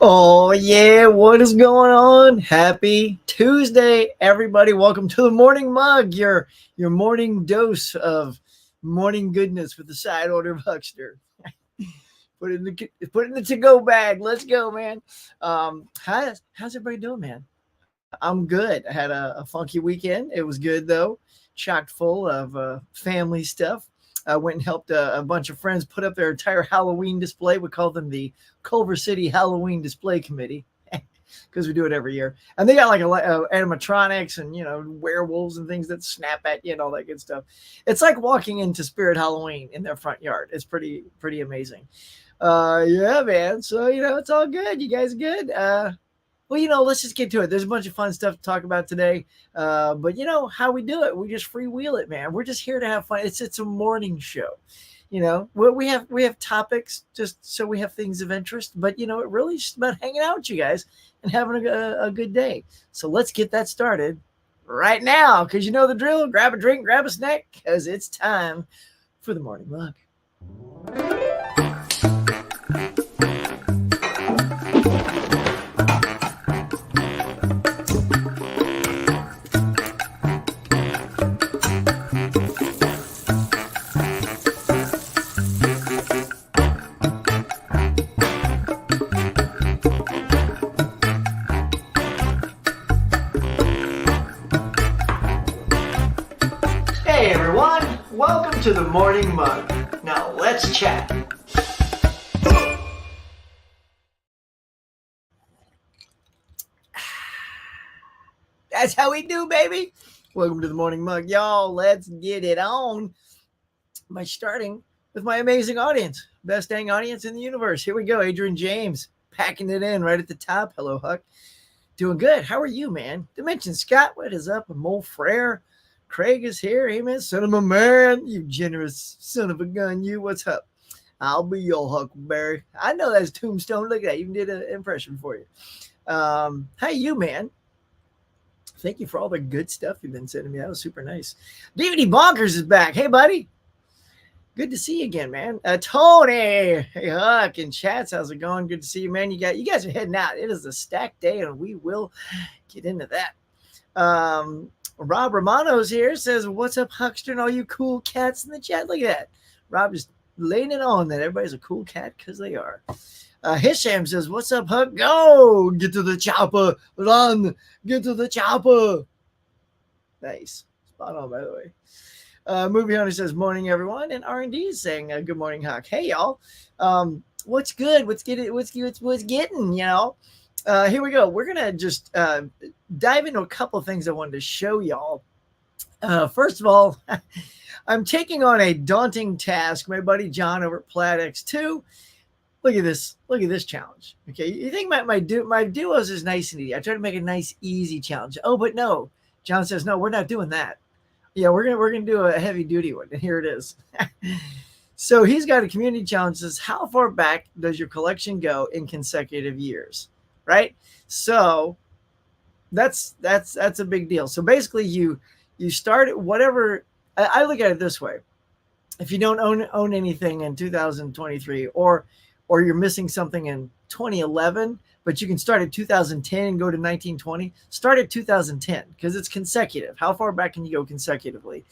Oh yeah, what is going on? Happy Tuesday, everybody. Welcome to the Morning Mug, your morning dose of morning goodness with the side order of Huckster. Put it in the to-go bag. Let's go, man. How's everybody doing, man? I'm good. I had a funky weekend. It was good though, chocked full of family stuff. I went and helped a bunch of friends put up their entire Halloween display. We call them the Culver City Halloween Display Committee because we do it every year. And they got like animatronics and werewolves and things that snap at you and all that good stuff. It's like walking into Spirit Halloween in their front yard. It's pretty amazing. Yeah, man. So it's all good. You guys good? Well, let's just get to it. There's a bunch of fun stuff to talk about today. But how we do it. We just freewheel it, man. We're just here to have fun. It's a morning show. We have topics just so we have things of interest. But it really is just about hanging out with you guys and having a good day. So let's get that started right now, because you know the drill. Grab a drink, grab a snack, because it's time for the morning mug. Hey everyone, welcome to the Morning Mug. Now let's chat. That's how we do, baby. Welcome to the Morning Mug, y'all. Let's get it on by starting with my amazing audience. Best dang audience in the universe. Here we go. Adrian James packing it in right at the top. Hello, Huck. Doing good. How are you, man? Dimension Scott, what is up? Mo Frere. Craig is here. Hey, man. Son of a man. You generous son of a gun. You. What's up? I'll be your Huckleberry. I know that's Tombstone. Look at that. Even did an impression for you. How you, man? Thank you for all the good stuff you've been sending me. That was super nice. DVD Bonkers is back. Hey, buddy. Good to see you again, man. Tony. Hey, Huck. And chats. How's it going? Good to see you, man. You guys are heading out. It is a stacked day, and we will get into that. Rob Romano's here, says, what's up, Huckster, and all you cool cats in the chat? Look at that. Rob is laying it on that everybody's a cool cat because they are. Hisham says, what's up, Huck? Go! Get to the chopper. Run! Get to the chopper. Nice. Spot on, by the way. Movie Hunter says, morning, everyone. And R&D is saying, good morning, Huck. Hey, y'all. What's good? What's getting, here we go. We're going to just dive into a couple of things I wanted to show y'all. First of all, I'm taking on a daunting task. My buddy John over at Plaid X2. Look at this. Look at this challenge. Okay, you think my duos is nice and easy. I try to make a nice, easy challenge. Oh, but no. John says, no, we're not doing that. Yeah, we're gonna do a heavy duty one. And here it is. So he's got a community challenge that says, how far back does your collection go in consecutive years? Right? So that's a big deal. So basically you start at whatever. I look at it this way. If you don't own anything in 2023 or you're missing something in 2011, but you can start at 2010 and go to 1920, start at 2010 because it's consecutive. How far back can you go consecutively?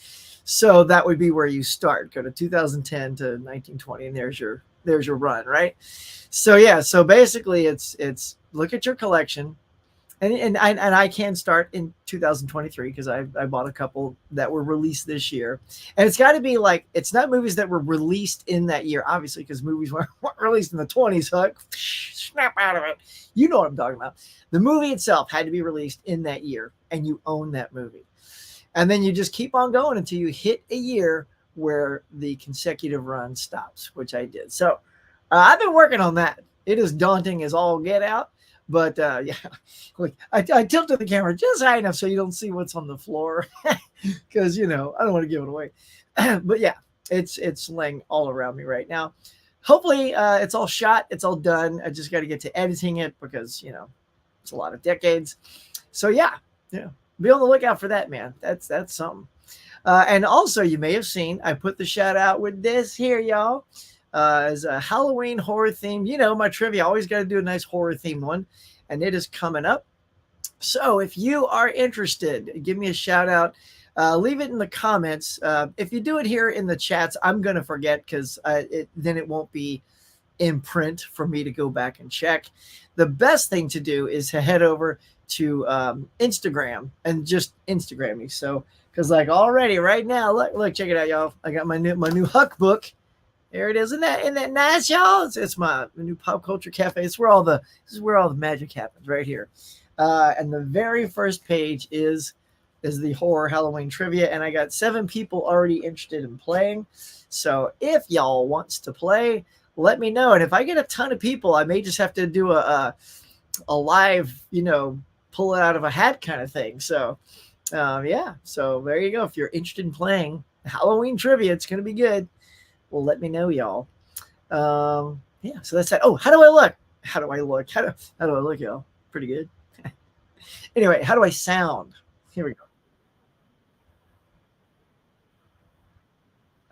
So that would be where you start. Go to 2010 to 1920 and there's your run, right? So yeah, so basically it's look at your collection, and I can start in 2023 because I bought a couple that were released this year, and it's got to be like, it's not movies that were released in that year, obviously, because movies weren't released in the 20s. Huck, snap out of it. You know what I'm talking about. The movie itself had to be released in that year, and you own that movie, and then you just keep on going until you hit a year where the consecutive run stops, which I did. So I've been working on that. It is daunting as all get out. But yeah, I tilted the camera just high enough so you don't see what's on the floor because, I don't want to give it away. But yeah, it's laying all around me right now. Hopefully it's all shot. It's all done. I just got to get to editing it because, it's a lot of decades. So yeah, be on the lookout for that, man. That's something. And also, you may have seen, I put the shout out with this here, y'all. is a Halloween horror theme. You know, my trivia always got to do a nice horror themed one, and it is coming up. So if you are interested, give me a shout out. Leave it in the comments. If you do it here in the chats, I'm gonna forget because then it won't be in print for me to go back and check. The best thing to do is to head over to Instagram and just Instagram me. So because like already right now, look, check it out, y'all. I got my new Huck book. There it is. Isn't that nice, y'all? It's my new pop culture cafe. It's where this is where all the magic happens right here. And the very first page is the horror Halloween trivia, and I got 7 people already interested in playing. So if y'all wants to play, let me know. And if I get a ton of people, I may just have to do a live, pull it out of a hat kind of thing. So yeah. So there you go. If you're interested in playing Halloween trivia, it's gonna be good. Well, let me know, y'all. Yeah. So that's that. Oh, how do I look? How do I look? How do I look, y'all? Pretty good. Anyway, how do I sound? Here we go.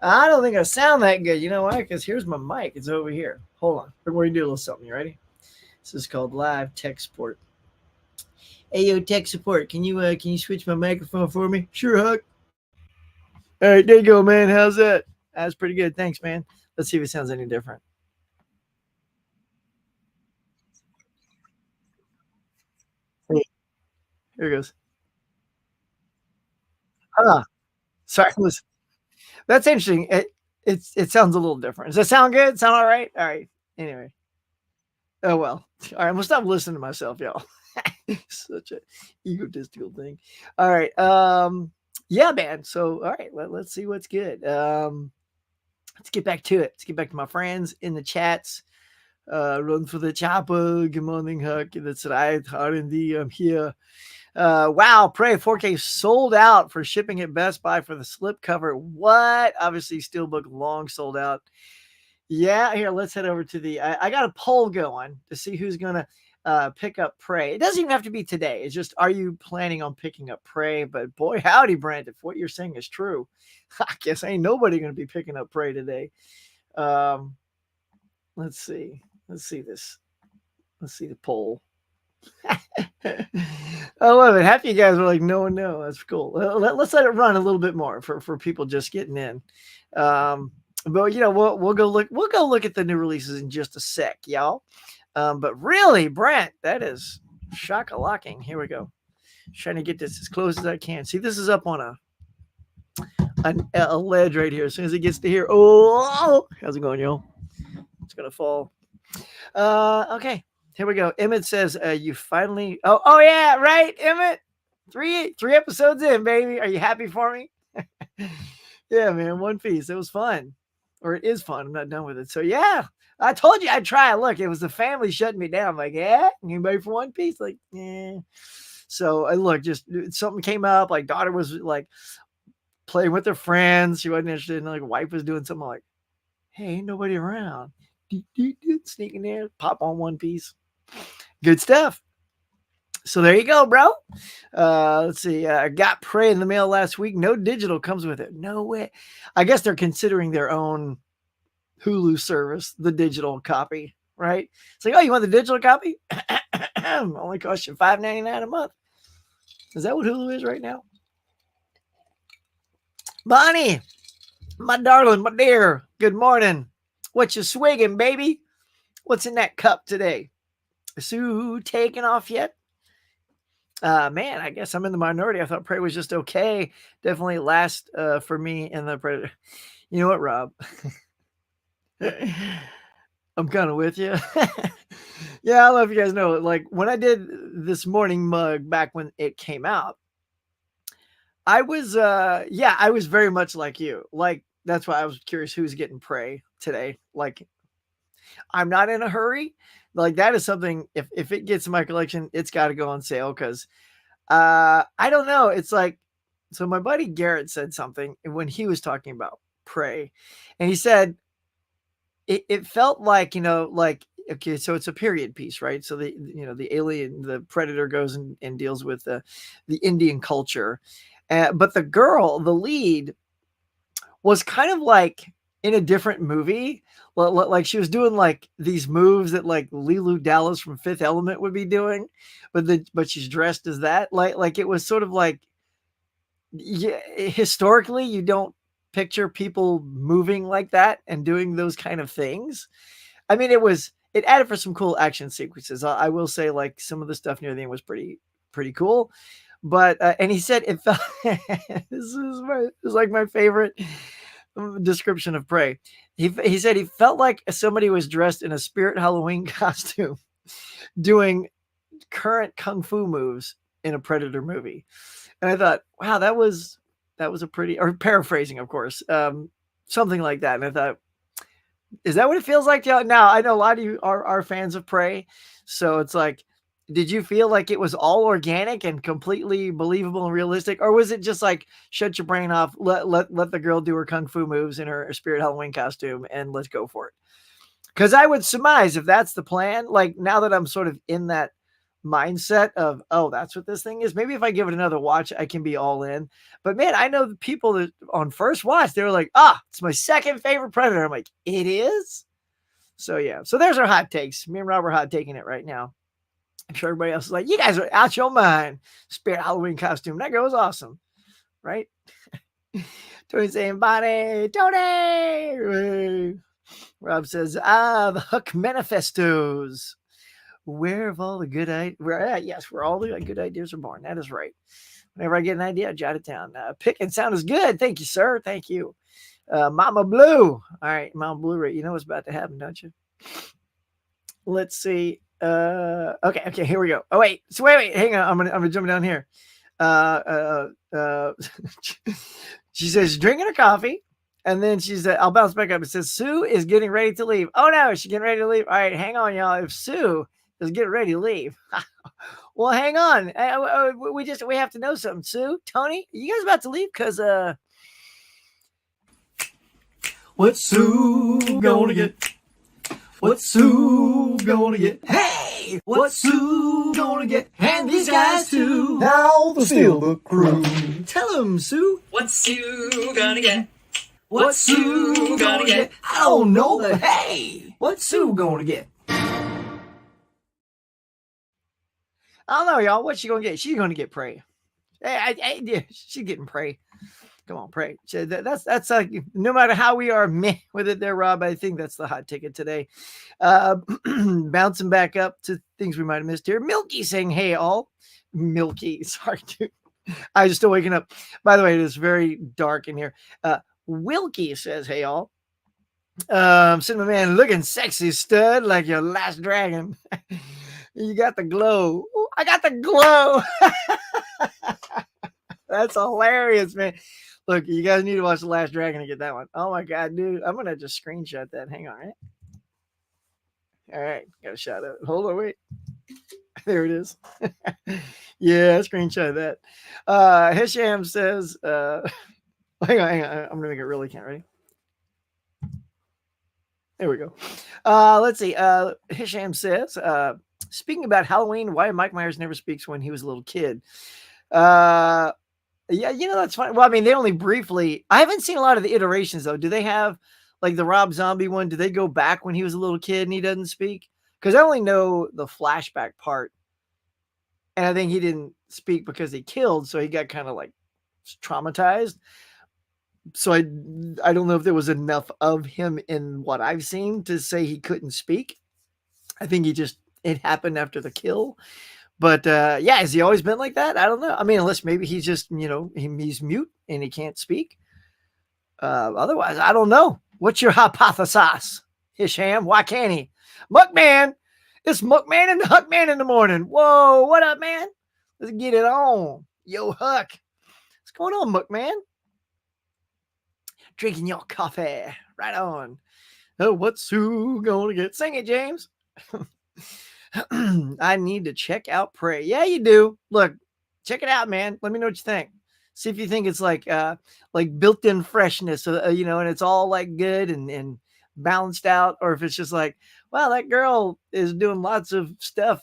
I don't think I sound that good. You know why? Because here's my mic. It's over here. Hold on. We're going to do a little something. You ready? This is called live tech support. Hey, yo, tech support. Can you switch my microphone for me? Sure, Huck. All right, there you go, man. How's that? That's pretty good. Thanks, man. Let's see if it sounds any different. Hey, here it goes. Huh. Sorry. Listen. That's interesting. It sounds a little different. Does that sound good? Sound all right? All right. Anyway. Oh well. All right. I'm gonna stop listening to myself, y'all. Such a egotistical thing. All right. Yeah, man. So all right, let's see what's good. Let's get back to it. Let's get back to my friends in the chats. Run for the chopper. Good morning, Huck. That's right. R&D. I'm here. Wow, Prey 4K sold out for shipping at Best Buy for the slipcover. What? Obviously, Steelbook long sold out. Yeah, here, let's head over to I got a poll going to see who's going to pick up Prey. It doesn't even have to be today. It's just, are you planning on picking up Prey? But boy, howdy, Brent, if what you're saying is true, I guess ain't nobody going to be picking up Prey today. Let's see. Let's see this. Let's see the poll. I love it. Half you guys are like, no. That's cool. Let's let it run a little bit more for people just getting in. But we'll go look at the new releases in just a sec, y'all. But really, Brent, that is shock-a-locking. Here we go. Trying to get this as close as I can. See, this is up on a ledge right here. As soon as it gets to here, oh, how's it going, y'all? It's gonna fall. Okay. Here we go. Emmett says, you finally, oh yeah, right, Emmett? Three episodes in, baby. Are you happy for me? Yeah, man, One Piece. It was fun. Or it is fun. I'm not done with it. So yeah, I told you I'd try. Look, it was the family shutting me down. I'm like, yeah, anybody for One Piece? Like, yeah. So I look, just something came up. Like daughter was like playing with her friends. She wasn't interested. And like wife was doing something like, hey, ain't nobody around. Sneaking there, pop on One Piece. Good stuff. So there you go, bro. Let's see. I got Prey in the mail last week. No digital comes with it. No way. I guess they're considering their own Hulu service, the digital copy, right? It's like, oh, you want the digital copy? Only cost you $5.99 a month. Is that what Hulu is right now? Bonnie, my darling, my dear, good morning. What you swigging, baby? What's in that cup today? Sue taking off yet? Man, I guess I'm in the minority. I thought Prey was just okay. Definitely last for me in the Predator. You know what, Rob? I'm kind of with you. Yeah, I don't know if you guys know. Like when I did this morning mug back when it came out, I was I was very much like you. Like that's why I was curious who's getting Prey today. Like I'm not in a hurry. Like that is something if it gets in my collection, it's got to go on sale because I don't know. It's like so my buddy Garrett said something when he was talking about Prey, and he said it felt like like okay, so it's a period piece, right? So the alien, the predator goes and deals with the Indian culture, but the girl, the lead, was kind of like in a different movie. Like she was doing like these moves that like Lulu Dallas from Fifth Element would be doing, but she's dressed as that. Like it was sort of like, yeah, historically you don't picture people moving like that and doing those kind of things. I mean, it added for some cool action sequences. I will say, like some of the stuff near the end was pretty cool. But and he said it felt this is like my favorite description of Prey. He said he felt like somebody was dressed in a Spirit Halloween costume doing current kung fu moves in a Predator movie. And I thought, wow, that was a pretty, or paraphrasing, of course, something like that. And I thought, is that what it feels like to y'all? Now, I know a lot of you are fans of Prey, so it's like, did you feel like it was all organic and completely believable and realistic, or was it just like shut your brain off, let the girl do her kung fu moves in her Spirit Halloween costume, and let's go for it? Because I would surmise if that's the plan, like now that I'm sort of in that mindset of, oh, that's what this thing is, maybe if I give it another watch, I can be all in. But man, I know the people that on first watch, they were like, it's my second favorite Predator. I'm like, it is? So yeah. So there's our hot takes. Me and Rob are hot taking it right now. I'm sure everybody else is like, you guys are out your mind. Spirit Halloween costume. That girl was awesome. Right? Tony saying, body, Tony. Rob says, the Hook manifestos. Where have all the good ideas? Yes, where all the good ideas are born. That is right. Whenever I get an idea, I jot it down. Pick and sound is good. Thank you, sir. Thank you. Mama Blue. All right, Mama Blue, right? You know what's about to happen, don't you? Let's see. Okay, here we go. Oh, wait. So wait, hang on. I'm gonna jump down here. She says, drinking her coffee. And then she said, I'll bounce back up. It says, Sue is getting ready to leave. Oh, no, she's getting ready to leave. All right, hang on, y'all. If Sue is getting ready to leave, well, hang on. We have to know something. Sue, Tony, are you guys about to leave? Because, what's Sue gonna get? What's Sue gonna get? Hey, what's Sue gonna get? And these guys too. Now the Steelbook crew. Tell them, Sue. What's Sue gonna get? What's Sue gonna get? I don't know, but hey, what's Sue gonna get? I don't know, y'all. What's she gonna get? She's gonna get Prey. Yeah, she's getting Prey. Come on, Prey. That's like, no matter how we are meh with it there, Rob, I think that's the hot ticket today. Bouncing back up to things we might have missed here. Milky saying, hey, all. Milky, sorry, dude. I was still waking up. By the way, it is very dark in here. Wilkie says, hey, all. Cinema Man looking sexy, stud, like your last dragon. You got the glow. Ooh, I got the glow. That's hilarious, man. Look, you guys need to watch The Last Dragon to get that one. Oh my God, dude. I'm going to just screenshot that. Hang on, right? All right. Got a shot of it. Hold on, wait. There it is. Yeah, screenshot that. Hisham says, hang on. I'm going to make it really count. Ready? There we go. Let's see. Hisham says, speaking about Halloween, why Mike Myers never speaks when he was a little kid. Yeah, that's fine. Well, I mean, they only briefly, I haven't seen a lot of the iterations though. Do they have like the Rob Zombie one? Do they go back when he was a little kid and he doesn't speak? Because I only know the flashback part. And I think he didn't speak because he killed. So he got kind of like traumatized. So I don't know if there was enough of him in what I've seen to say he couldn't speak. I think it happened after the kill. But yeah, has he always been like that? I don't know. I mean, unless maybe he's just, he's mute and he can't speak. Otherwise, I don't know. What's your hypothesis, Hisham? Why can't he? Muckman. It's Muckman and the Huckman in the morning. Whoa, what up, man? Let's get it on. Yo, Huck. What's going on, Muckman? Drinking your coffee. Right on. Oh, what's Sue gonna get? Sing it, James. I need to check out Prey. Yeah, you do. Look, check it out, man. Let me know what you think. See if you think it's like built-in freshness, and it's all like good and balanced out, or if it's just like, wow, that girl is doing lots of stuff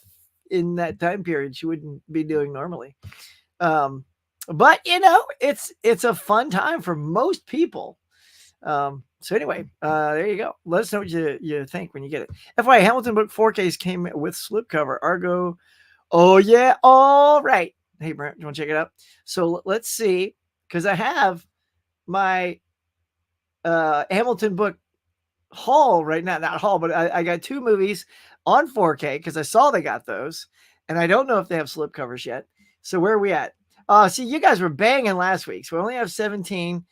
in that time period she wouldn't be doing normally. But it's a fun time for most people. So anyway, there you go. Let us know what you think when you get it. FYI, Hamilton book 4Ks came with slipcover. Argo. Oh yeah. All right. Hey Brent, you want to check it out? So let's see, because I have my Hamilton book haul right now. Not haul, but I got 2 movies on 4K because I saw they got those, and I don't know if they have slipcovers yet. So where are we at? See, you guys were banging last week. So we only have 17.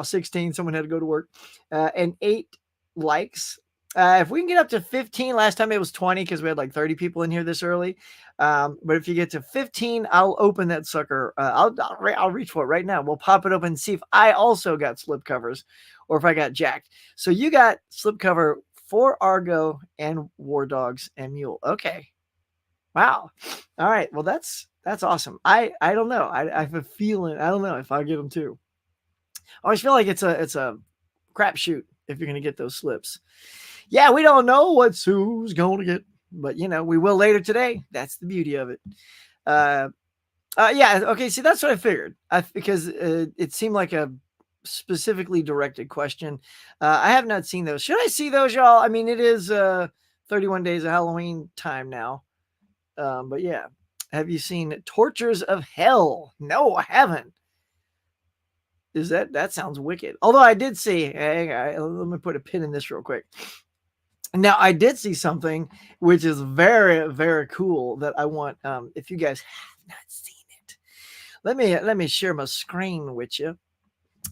16. Someone had to go to work, and 8 likes. If we can get up to 15, last time it was 20 because we had like 30 people in here this early. But if you get to 15, I'll open that sucker. I'll reach for it right now. We'll pop it open and see if I also got slipcovers or if I got jacked. So you got slipcover for Argo and War Dogs and Mule. Okay. Wow. All right. Well, that's awesome. I don't know. I have a feeling. I don't know if I'll get them too. I always feel like it's a crapshoot if you're gonna get those slips. Yeah, we don't know what Sue's gonna get, but we will later today. That's the beauty of it. Yeah. Okay. See, that's what I figured. Because it seemed like a specifically directed question. I have not seen those. Should I see those, y'all? I mean, it is 31 days of Halloween time now. But yeah, have you seen Tortures of Hell? No, I haven't. Is that sounds wicked. Although I did see, let me put a pin in this real quick. Now I did see something which is very, very cool that I want. If you guys have not seen it, let me share my screen with you.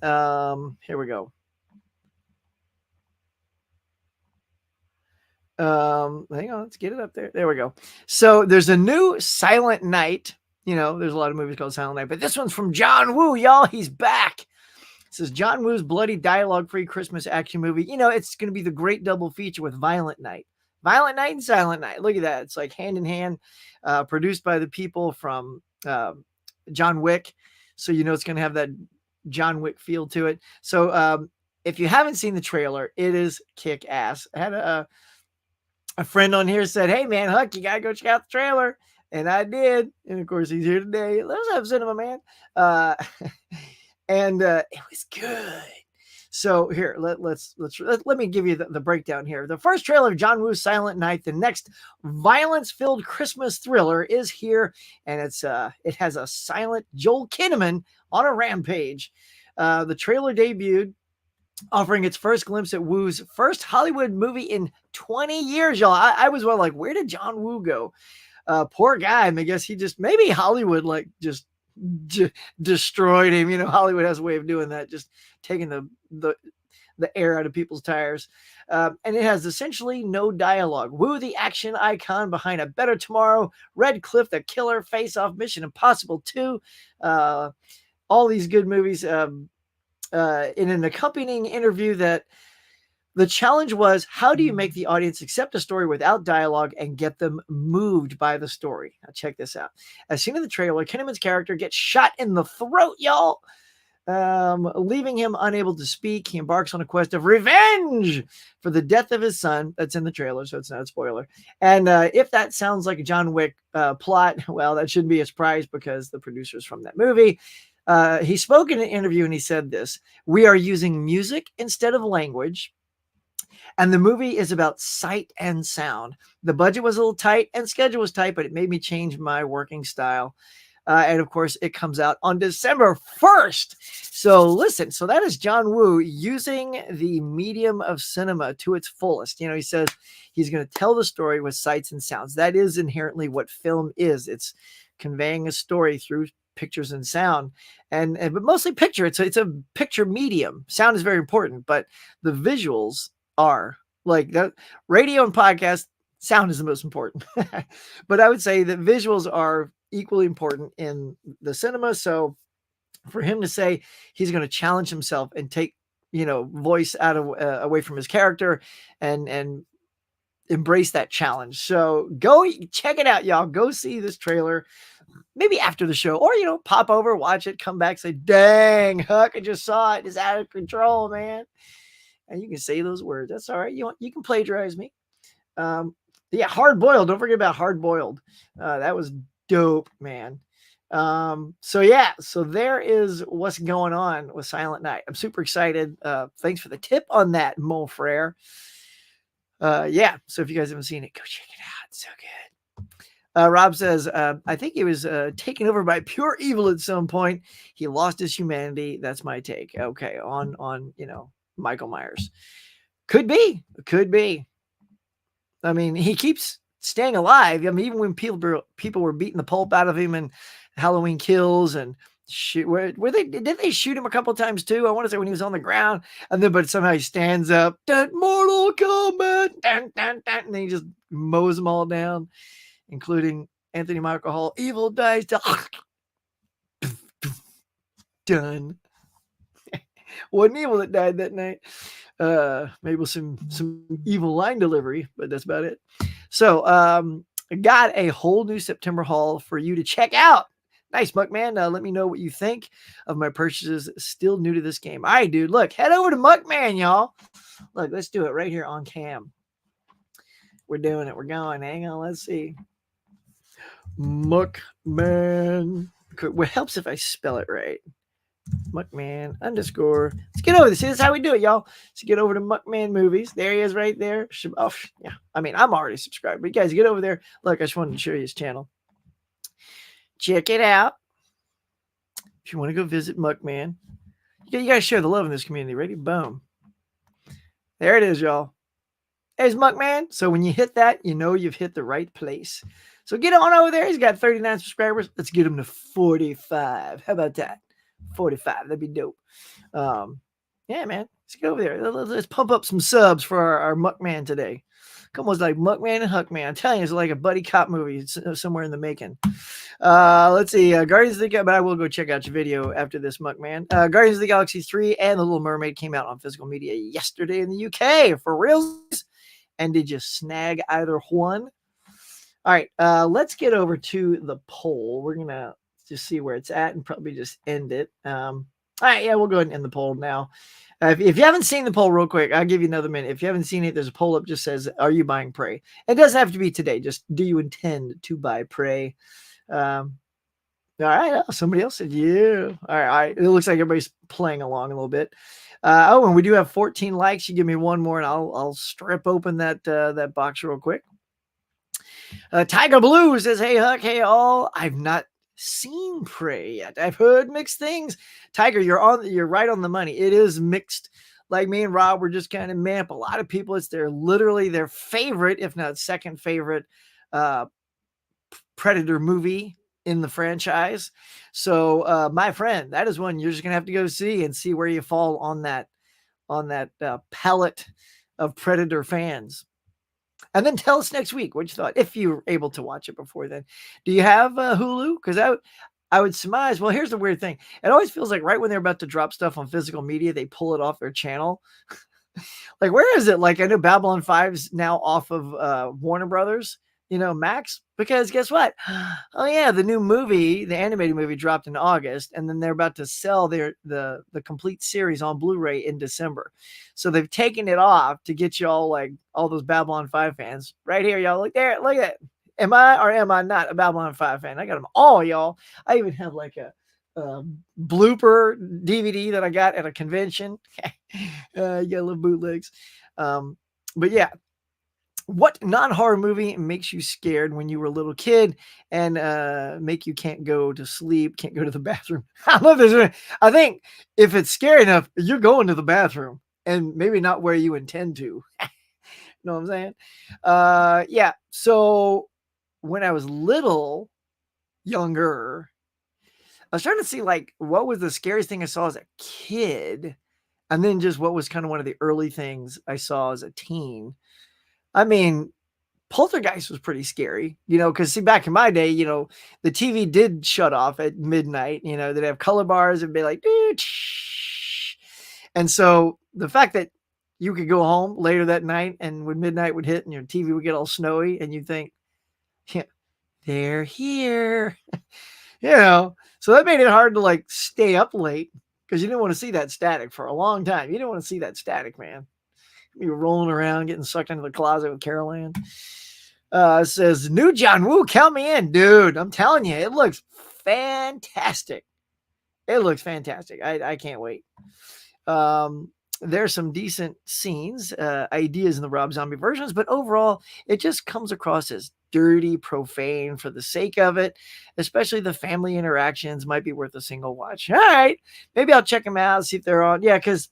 Here we go. Hang on, let's get it up there. There we go. So there's a new Silent Night. There's a lot of movies called Silent Night, but this one's from John Woo, y'all. He's back. It says John Woo's bloody dialogue-free Christmas action movie. It's going to be the great double feature with Violent Night. Violent Night and Silent Night. Look at that. It's like hand in hand, produced by the people from John Wick. So it's going to have that John Wick feel to it. So if you haven't seen the trailer, it is kick-ass. I had a friend on here said, hey, man, Huck, you got to go check out the trailer. And I did. And, of course, he's here today. Let's have cinema, man. And it was good. So here, let me give you the breakdown here. The first trailer of John Woo's Silent Night, the next violence-filled Christmas thriller, is here, and it has a silent Joel Kinnaman on a rampage. The trailer debuted, offering its first glimpse at Woo's first Hollywood movie in 20 years, y'all. I was like, where did John Woo go? Poor guy. I guess he maybe Hollywood just destroyed him. Hollywood has a way of doing that, just taking the air out of people's tires. And it has essentially no dialogue. Woo, the action icon behind A Better Tomorrow, Red Cliff the Killer, Face Off, Mission Impossible 2, all these good movies. In an accompanying interview, that the challenge was, how do you make the audience accept a story without dialogue and get them moved by the story? Now check this out. As seen in the trailer, Kinnaman's character gets shot in the throat, y'all, leaving him unable to speak. He embarks on a quest of revenge for the death of his son. That's in the trailer, so it's not a spoiler. And if that sounds like a John Wick plot, well, that shouldn't be a surprise because the producers from that movie. He spoke in an interview and he said this: we are using music instead of language. And the movie is about sight and sound. The budget was a little tight and schedule was tight, but it made me change my working style. And of course, it comes out on December 1st. So listen, so that is John Woo using the medium of cinema to its fullest. He says he's going to tell the story with sights and sounds. That is inherently what film is. It's conveying a story through pictures and sound, but mostly picture. It's a picture medium. Sound is very important, but the visuals are like that. Radio and podcast, sound is the most important. But I would say that visuals are equally important in the cinema. So for him to say he's going to challenge himself and take voice out of away from his character and embrace that challenge. So go check it out, y'all. Go see this trailer maybe after the show, or pop over, watch it, come back, say, dang, Huck, I just saw it. It's out of control, man. And you can say those words. That's all right. You can plagiarize me. Yeah, Hard Boiled. Don't forget about Hard Boiled. That was dope, man. So yeah, so there is what's going on with Silent Night. I'm super excited. Thanks for the tip on that, Mo Frere. Yeah, so if you guys haven't seen it, go check it out. It's so good. Rob says, I think he was taken over by pure evil at some point. He lost his humanity. That's my take. Okay, on Michael Myers. Could be. I mean, he keeps staying alive. I mean, even when people were beating the pulp out of him and Halloween Kills and shoot, did they shoot him a couple times too? I want to say when he was on the ground, and then but somehow he stands up, Mortal Kombat, and then he just mows them all down, including Anthony Michael Hall. Evil dies. Done. Wasn't evil that died that night. Maybe with some evil line delivery, but that's about it. So got a whole new September haul for you to check out. Nice, Muckman. Let me know what you think of my purchases still new to this game. All right, dude. Look, head over to Muckman, y'all. Look, let's do it right here on cam. We're doing it. We're going. Hang on. Let's see. Muckman. What helps if I spell it right? Muckman _ Let's get over this. This is how we do it, y'all. So get over to Muckman Movies. There he is right there. Oh, yeah. I mean, I'm already subscribed, but you guys get over there. Look, I just wanted to show you his channel. Check it out. If you want to go visit Muckman, you got to share the love in this community. Ready? Boom. There it is, y'all. There's Muckman. So when you hit that, you know you've hit the right place. So get on over there. He's got 39 subscribers. Let's get him to 45. How about that? 45. That'd be dope. Yeah, man. Let's get over there. Let's pump up some subs for our Muckman today. Come on, it's like Muckman and Huckman. I'm telling you, it's like a buddy cop movie somewhere in the making. Let's see. Guardians of the Galaxy, but I will go check out your video after this, Muckman. Guardians of the Galaxy 3 and The Little Mermaid came out on physical media yesterday in the UK. For real. And did you snag either one? All right. Let's get over to the poll. We're going to just see where it's at and probably just end it. All right, yeah, we'll go ahead and end the poll now. If you haven't seen the poll real quick, I'll give you another minute. If you haven't seen it, there's a poll up just says, are you buying Prey? It doesn't have to be today. Just do you intend to buy Prey? All right, somebody else said, yeah. All right. It looks like everybody's playing along a little bit. And we do have 14 likes. You give me one more and I'll strip open that box real quick. Tiger Blue says, hey, Huck, hey, all. I've not seen Prey yet. I've heard mixed things. Tiger, you're right on the money. It is mixed. Like me and Rob were just kind of meh. A lot of people, it's literally their favorite, if not second favorite, Predator movie in the franchise. So my friend, that is one you're just gonna have to go see and see where you fall on that palette of Predator fans. And then tell us next week what you thought, if you were able to watch it before then. Do you have Hulu? Because I would surmise, well, here's the weird thing. It always feels like right when they're about to drop stuff on physical media, they pull it off their channel. Like, where is it? Like, I know Babylon 5's now off of Warner Brothers, Max, because guess what? Oh yeah, the new movie, the animated movie dropped in August, and then they're about to sell the complete series on Blu-ray in December. So they've taken it off to get y'all, like all those Babylon 5 fans right here, y'all. Look there, look at it. Am I or am I not a Babylon 5 fan? I got them all, y'all. I even have like a blooper DVD that I got at a convention. You got little bootlegs. But yeah. What non-horror movie makes you scared when you were a little kid and make you can't go to sleep, can't go to the bathroom? I love this. I think if it's scary enough, you're going to the bathroom and maybe not where you intend to. You know what I'm saying? Yeah. So when I was younger, I was trying to see like what was the scariest thing I saw as a kid, and then just what was kind of one of the early things I saw as a teen. I mean, Poltergeist was pretty scary, because see, back in my day, the TV did shut off at midnight, they'd have color bars and be like, and so the fact that you could go home later that night and when midnight would hit and your TV would get all snowy and you think, yeah, they're here, so that made it hard to like stay up late because you didn't want to see that static for a long time. You didn't want to see that static, man. You were rolling around, getting sucked into the closet with Carol Ann. Says, new John Woo, count me in. Dude, I'm telling you, it looks fantastic. It looks fantastic. I can't wait. There's some decent scenes, ideas in the Rob Zombie versions, but overall, it just comes across as dirty, profane for the sake of it. Especially the family interactions might be worth a single watch. All right, maybe I'll check them out, see if they're on. Yeah, because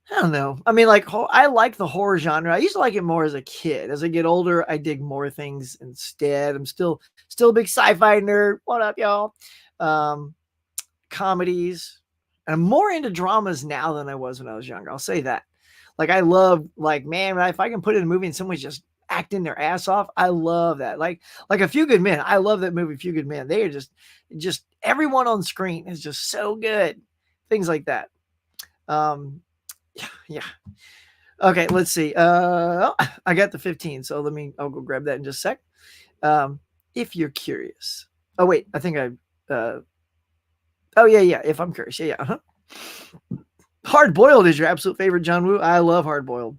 I don't know. I mean, like, I like the horror genre. I used to like it more as a kid. As I get older, I dig more things instead. I'm still a big sci-fi nerd. What up, y'all? Comedies. I'm more into dramas now than I was when I was younger. I'll say that. Like, I love, like, man, if I can put in a movie and someone's just acting their ass off, I love that. Like A Few Good Men. I love that movie, Few Good Men. They are just everyone on screen is just so good. Things like that. Yeah. Okay, let's see. I got the 15, so I'll go grab that in just a sec. If you're curious. Oh, wait, I think oh, yeah. If I'm curious. Yeah. Uh-huh. Hard Boiled is your absolute favorite, John Woo. I love Hard Boiled.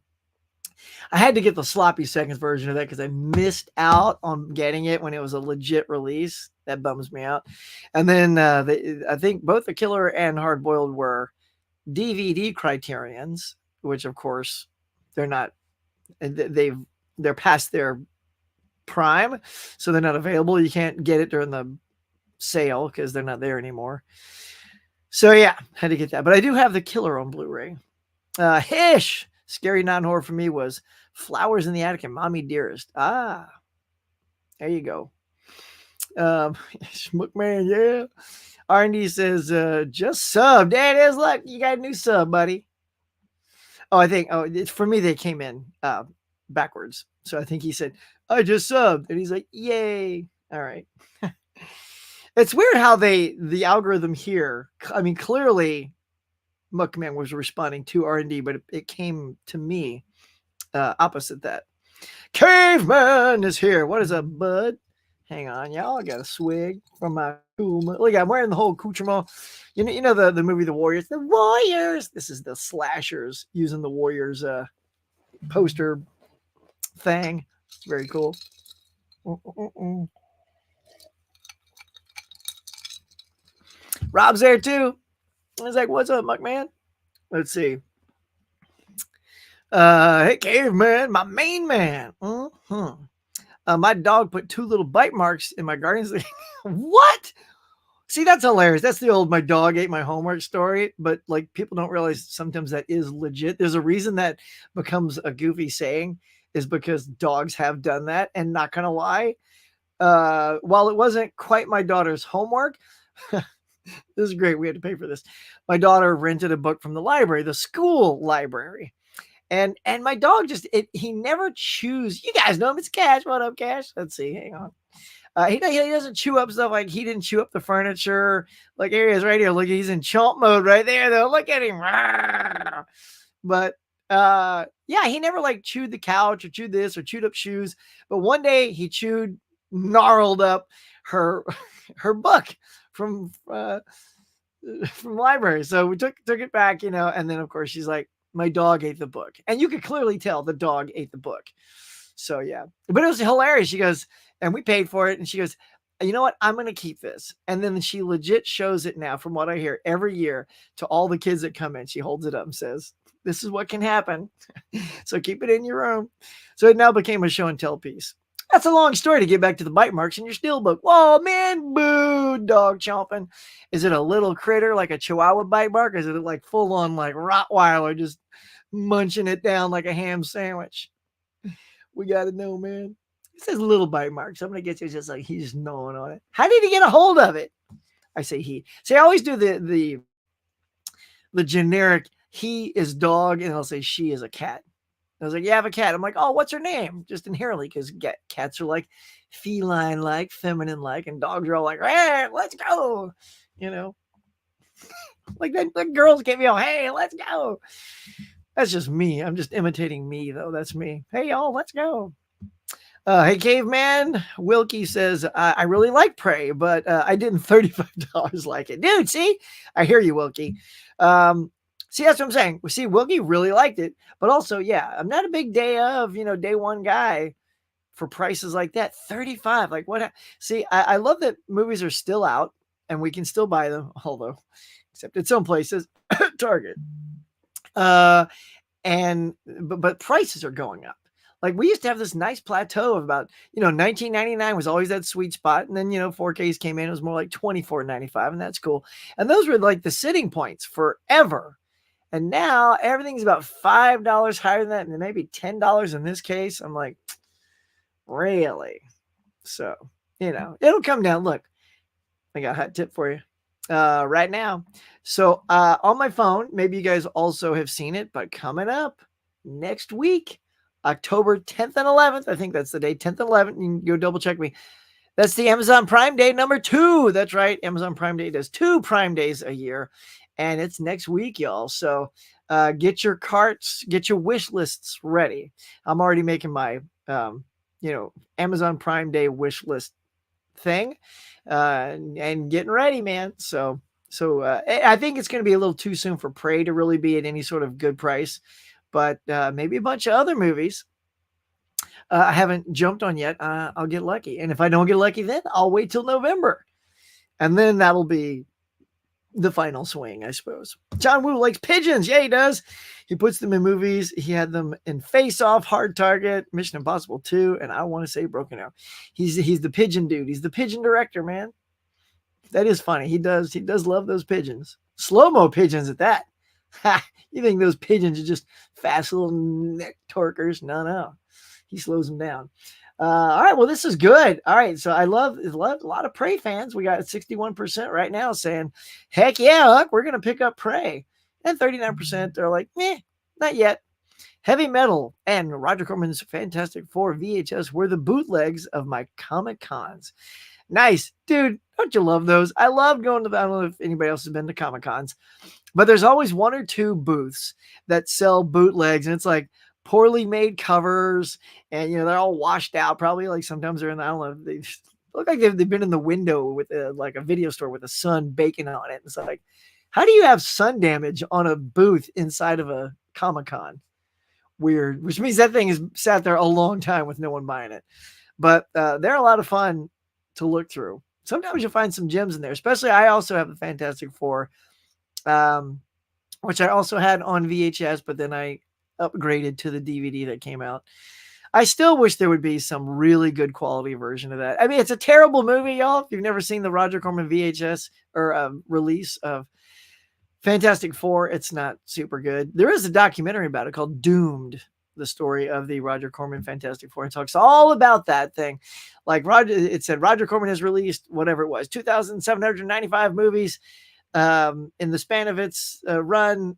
I had to get the sloppy seconds version of that because I missed out on getting it when it was a legit release. That bums me out. And then I think both The Killer and Hard Boiled were DVD criterions, which of course they're not. They're past their prime, so they're not available. You can't get it during the sale because they're not there anymore. So yeah, had to get that. But I do have The Killer on Blu-ray. Hish, scary non-horror for me was Flowers in the Attic and Mommy Dearest. There you go. Schmuckman, yeah. R&D says, just sub. There it is. Look, you got a new sub, buddy. Oh, I think, it's for me, they came in backwards. So I think he said, I just subbed. And he's like, yay. All right. It's weird how the algorithm here, I mean, clearly Muckman was responding to R&D, but it came to me opposite that. Caveman is here. What is up, bud? Hang on, y'all. I got a swig from my cool. Look, I'm wearing the whole accoutrement. You know the movie The Warriors. The Warriors. This is the slashers using the Warriors poster thing. It's very cool. Rob's there too. I was like, "What's up, Muckman?" Let's see. Hey, Caveman, my main man. My dog put 2 little bite marks in my Guardians. What? See, that's hilarious. That's the old "my dog ate my homework" story. But like, people don't realize sometimes that is legit. There's a reason that becomes a goofy saying, is because dogs have done that. And not gonna lie, while it wasn't quite my daughter's homework, this is great. We had to pay for this. My daughter rented a book from the library, the school library. And my dog he never chews. You guys know him. It's Cash. What up, Cash? Let's see. Hang on. He doesn't chew up stuff. Like, he didn't chew up the furniture. Like, here he is right here. Look, he's in chomp mode right there, though. Look at him. But yeah, he never like chewed the couch or chewed this or chewed up shoes. But one day he gnarled up her book from library. So we took it back, and then of course she's like, my dog ate the book. And you could clearly tell the dog ate the book. So yeah, but it was hilarious. She goes, and we paid for it. And she goes, you know what? I'm going to keep this. And then she legit shows it now, from what I hear, every year to all the kids that come in. She holds it up and says, this is what can happen. So keep it in your room. So it now became a show and tell piece. That's a long story to get back to the bite marks in your steelbook. Whoa, man, boo, dog chomping. Is it a little critter like a Chihuahua bite mark? Or is it like full on like Rottweiler just munching it down like a ham sandwich? We got to know, man. It says little bite marks. I'm going to get you just like he's gnawing on it. How did he get a hold of it? I say he. See, I always do the generic he is dog, and I'll say she is a cat. I was like, you have a cat. I'm like, oh, what's her name? Just inherently, because cats are like feline-like, feminine-like, and dogs are all like, hey, let's go. Like that girls give you, hey, let's go. That's just me. I'm just imitating me, though. That's me. Hey, y'all, let's go. Hey, Caveman. Wilkie says, I really like Prey, but I didn't $35 like it. Dude, see? I hear you, Wilkie. See, that's what I'm saying. See, Wilkie really liked it. But also, yeah, I'm not a big day one guy. for prices like that. 35. Like what? See, I love that movies are still out and we can still buy them, although except in some places, Target. Uh, but prices are going up. Like we used to have this nice plateau of about, 1999 was always that sweet spot. And then, 4Ks came in, it was more like $24.95, and that's cool. And those were like the sitting points forever. And now everything's about $5 higher than that, and maybe $10 in this case. I'm like, really? So, it'll come down. Look, I got a hot tip for you right now. So on my phone, maybe you guys also have seen it, but coming up next week, October 10th and 11th, I think that's the day, 10th and 11th, you can go double check me. That's the Amazon Prime Day number 2. That's right. Amazon Prime Day does 2 Prime Days a year, and it's next week, y'all. So get your carts, get your wish lists ready. I'm already making my, Amazon Prime Day wish list thing and getting ready, man. So I think it's going to be a little too soon for Prey to really be at any sort of good price, but maybe a bunch of other movies I haven't jumped on yet. I'll get lucky. And if I don't get lucky, then I'll wait till November. And then that'll be the final swing, I suppose. John Woo likes pigeons. Yeah, he does. He puts them in movies. He had them in Face Off, Hard Target, Mission Impossible 2, and I want to say Broken Arrow. He's the pigeon dude. He's the pigeon director, man. That is funny. He does love those pigeons. Slow-mo pigeons at that. Ha! You think those pigeons are just fast little neck torquers? No. He slows them down. All right, well, this is good. All right, so I love a lot of Prey fans. We got 61% right now saying, heck yeah, Huck, we're going to pick up Prey. And 39% are like, not yet. Heavy Metal and Roger Corman's Fantastic Four VHS were the bootlegs of my Comic Cons. Nice. Dude, don't you love those? I love going to, I don't know if anybody else has been to Comic Cons, but there's always one or two booths that sell bootlegs, and it's like poorly made covers, and they're all washed out. Probably like sometimes they're in, I don't know, they look like they've been in the window with like a video store with the sun baking on it. It's like, how do you have sun damage on a booth inside of a Comic-Con? Weird, which means that thing has sat there a long time with no one buying it. But they're a lot of fun to look through. Sometimes you'll find some gems in there, especially I also have the Fantastic Four, which I also had on VHS, but then I upgraded to the DVD that came out. I still wish there would be some really good quality version of that. I mean, it's a terrible movie, y'all. If you've never seen the Roger Corman VHS or release of Fantastic Four, it's not super good. There is a documentary about it called Doomed, the story of the Roger Corman Fantastic Four. It talks all about that thing. Like it said Roger Corman has released whatever it was, 2,795 movies in the span of its run,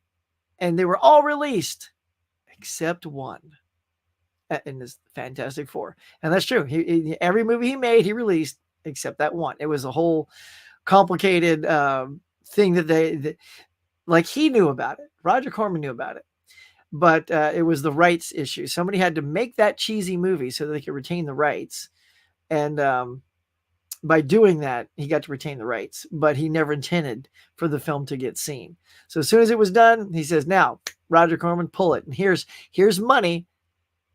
and they were all released except one in this Fantastic Four. And that's true. Every movie he made, he released except that one. It was a whole complicated thing that like he knew about it. Roger Corman knew about it. But it was the rights issue. Somebody had to make that cheesy movie so that they could retain the rights. And by doing that, he got to retain the rights. But he never intended for the film to get seen. So as soon as it was done, he says, now, Roger Corman, pull it. And here's money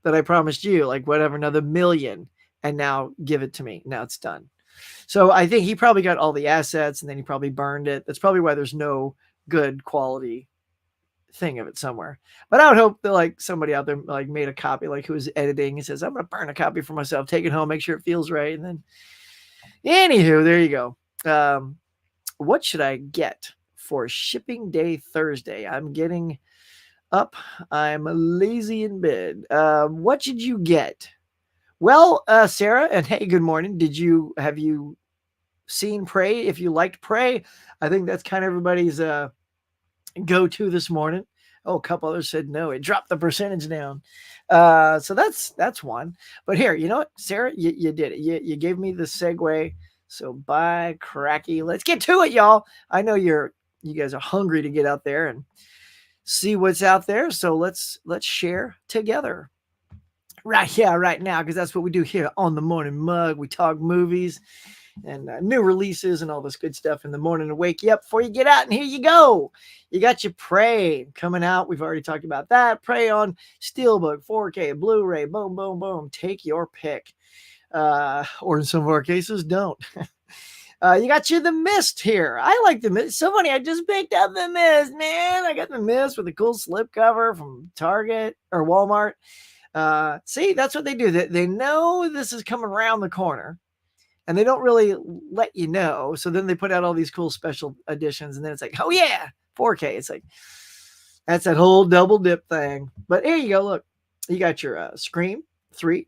that I promised you, like whatever, another $1 million. And now give it to me. Now it's done. So I think he probably got all the assets and then he probably burned it. That's probably why there's no good quality thing of it somewhere. But I would hope that like somebody out there like made a copy, like who was editing and says, I'm going to burn a copy for myself, take it home, make sure it feels right. And then anywho, there you go. What should I get for shipping day Thursday? I'm getting up. I'm lazy in bed. What did you get? Well, Sarah, and hey, good morning. Have you seen Prey? If you liked Prey, I think that's kind of everybody's go-to this morning. Oh, a couple others said no. It dropped the percentage down. So that's one. But here, you know what, Sarah, you did it. You gave me the segue. So by cracky, let's get to it, y'all. I know you guys are hungry to get out there and see what's out there. So let's share together. Right now, because that's what we do here on the Morning Mug. We talk movies and new releases and all this good stuff in the morning to wake you up before you get out. And here you go. You got your Prey coming out. We've already talked about that. Prey on Steelbook, 4K, Blu-ray, boom, boom, boom. Take your pick. Or in some of our cases, don't. You got The Mist here. I like The Mist. So funny. I just picked up The Mist, man. I got The Mist with a cool slipcover from Target or Walmart. See, that's what they do. They know this is coming around the corner, and they don't really let you know. So then they put out all these cool special editions, and then it's like, oh yeah, 4K. It's like, that's that whole double dip thing. But here you go. Look, you got your Scream 3,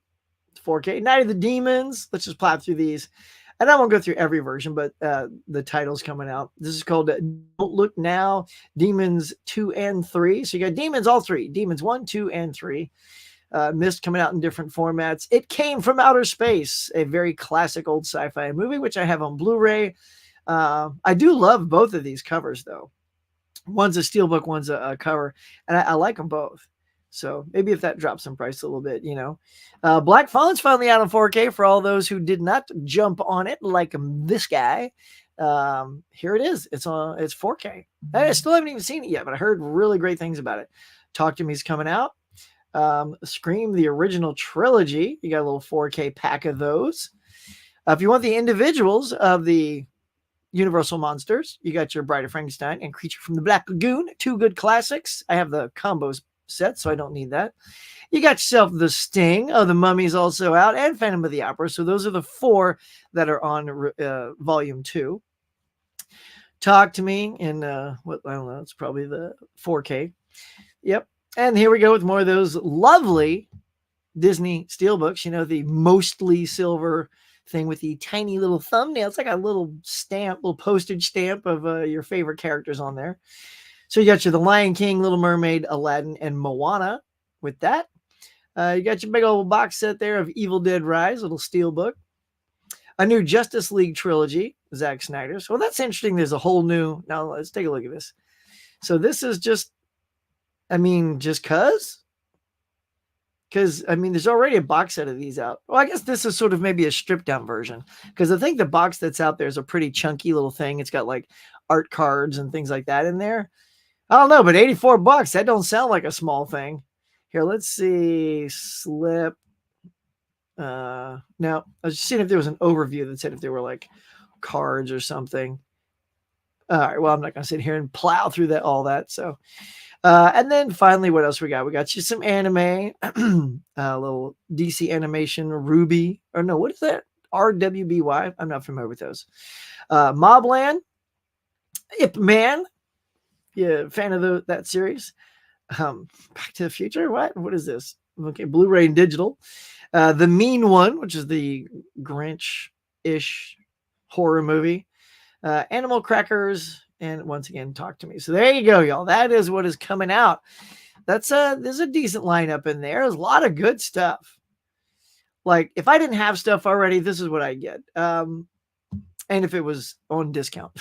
4K, Night of the Demons. Let's just plow through these. And I won't go through every version, but the title's coming out. This is called Don't Look Now, Demons 2 and 3. So you got Demons, all three. Demons 1, 2, and 3. Mist coming out in different formats. It Came from Outer Space, a very classic old sci-fi movie, which I have on Blu-ray. I do love both of these covers, though. One's a steelbook, one's a cover, and I like them both. So maybe if that drops in price a little bit, you know. Black Phone's finally out on 4K for all those who did not jump on it, like this guy. Here it is. It's 4K. I still haven't even seen it yet, but I heard really great things about it. Talk to Me's coming out. Scream, the original trilogy. You got a little 4K pack of those. If you want the individuals of the Universal monsters, you got your Bride of Frankenstein and Creature from the Black Lagoon. 2 good classics. I have the combos set, so I don't need that. You got yourself The Sting. Oh, The Mummy's also out, and Phantom of the Opera. So those are the 4 that are on volume 2. Talk to Me in what, I don't know, it's probably the 4K. Yep. And here we go with more of those lovely Disney steelbooks. You know, the mostly silver thing with the tiny little thumbnail. It's like a little stamp, little postage stamp of your favorite characters on there. So you got your The Lion King, Little Mermaid, Aladdin, and Moana with that. You got your big old box set there of Evil Dead Rise, little steelbook. A new Justice League trilogy, Zack Snyder's. Well, that's interesting. There's a whole new... Now, let's take a look at this. So this is just... I mean, just because, I mean, there's already a box set of these out. Well, I guess this is sort of maybe a stripped down version, because I think the box that's out there is a pretty chunky little thing. It's got like art cards and things like that in there. I don't know, but $84, that don't sound like a small thing. Here, let's see. Slip. Now, I was just seeing if there was an overview that said if there were like cards or something. All right, well, I'm not going to sit here and plow through all that. So, and then finally, what else we got? We got you some anime, a little DC animation, Ruby, or no, what is that? RWBY. I'm not familiar with those. Mobland, Ip Man. Yeah, fan of that series. Back to the Future. What is this? Okay, Blu-ray and digital. The Mean One, which is the Grinch-ish horror movie. Animal Crackers, and once again, Talk to Me. So there you go, y'all. That is what is coming out. There's a decent lineup in there. There's a lot of good stuff. Like, if I didn't have stuff already, this is what I get. And if it was on discount.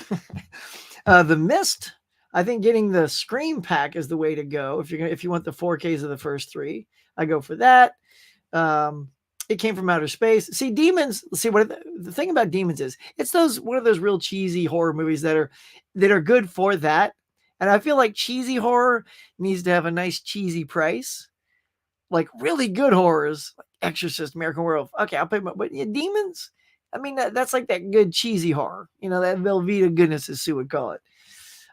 The Mist, I think getting the Scream pack is the way to go. If you want the 4Ks of the first 3, I go for that. It Came from Outer Space. See, Demons. See, what the thing about Demons is, it's one of those real cheesy horror movies that are good for that. And I feel like cheesy horror needs to have a nice cheesy price. Like really good horrors, like Exorcist, American Werewolf. Okay, I'll pay but yeah, Demons. I mean, that's like that good cheesy horror. You know, that Velveeta goodness, as Sue would call it.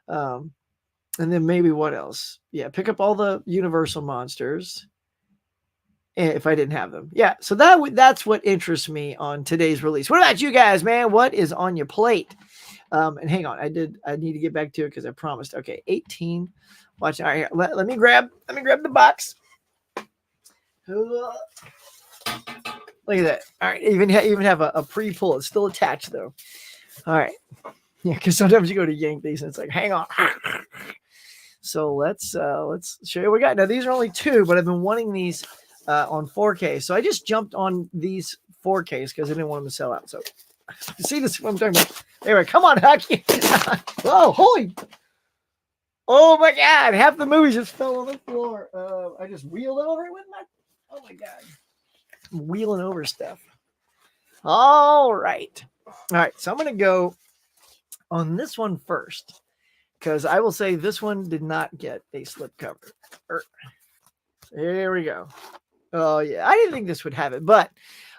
And then maybe what else? Yeah, pick up all the Universal monsters. If I didn't have them. Yeah, so that's what interests me on today's release. What about you guys, man? What is on your plate? And hang on, I need to get back to it because I promised. Okay, 18. Watch. All right, here. Let me grab the box. Look at that. All right, even have a pre-pull. It's still attached though. All right. Yeah, because sometimes you go to yank these and it's like, hang on. So let's show you what we got. Now these are only 2, but I've been wanting these on 4K. So I just jumped on these 4Ks because I didn't want them to sell out. So see this what I'm talking about. Anyway, come on, Hucky. Whoa, holy. Oh my God. Half the movie just fell on the floor. I just wheeled over it with oh my God. I'm wheeling over stuff. All right. So I'm going to go on this one first. because I will say this one did not get a slipcover. Here we go. Oh yeah, I didn't think this would have it, but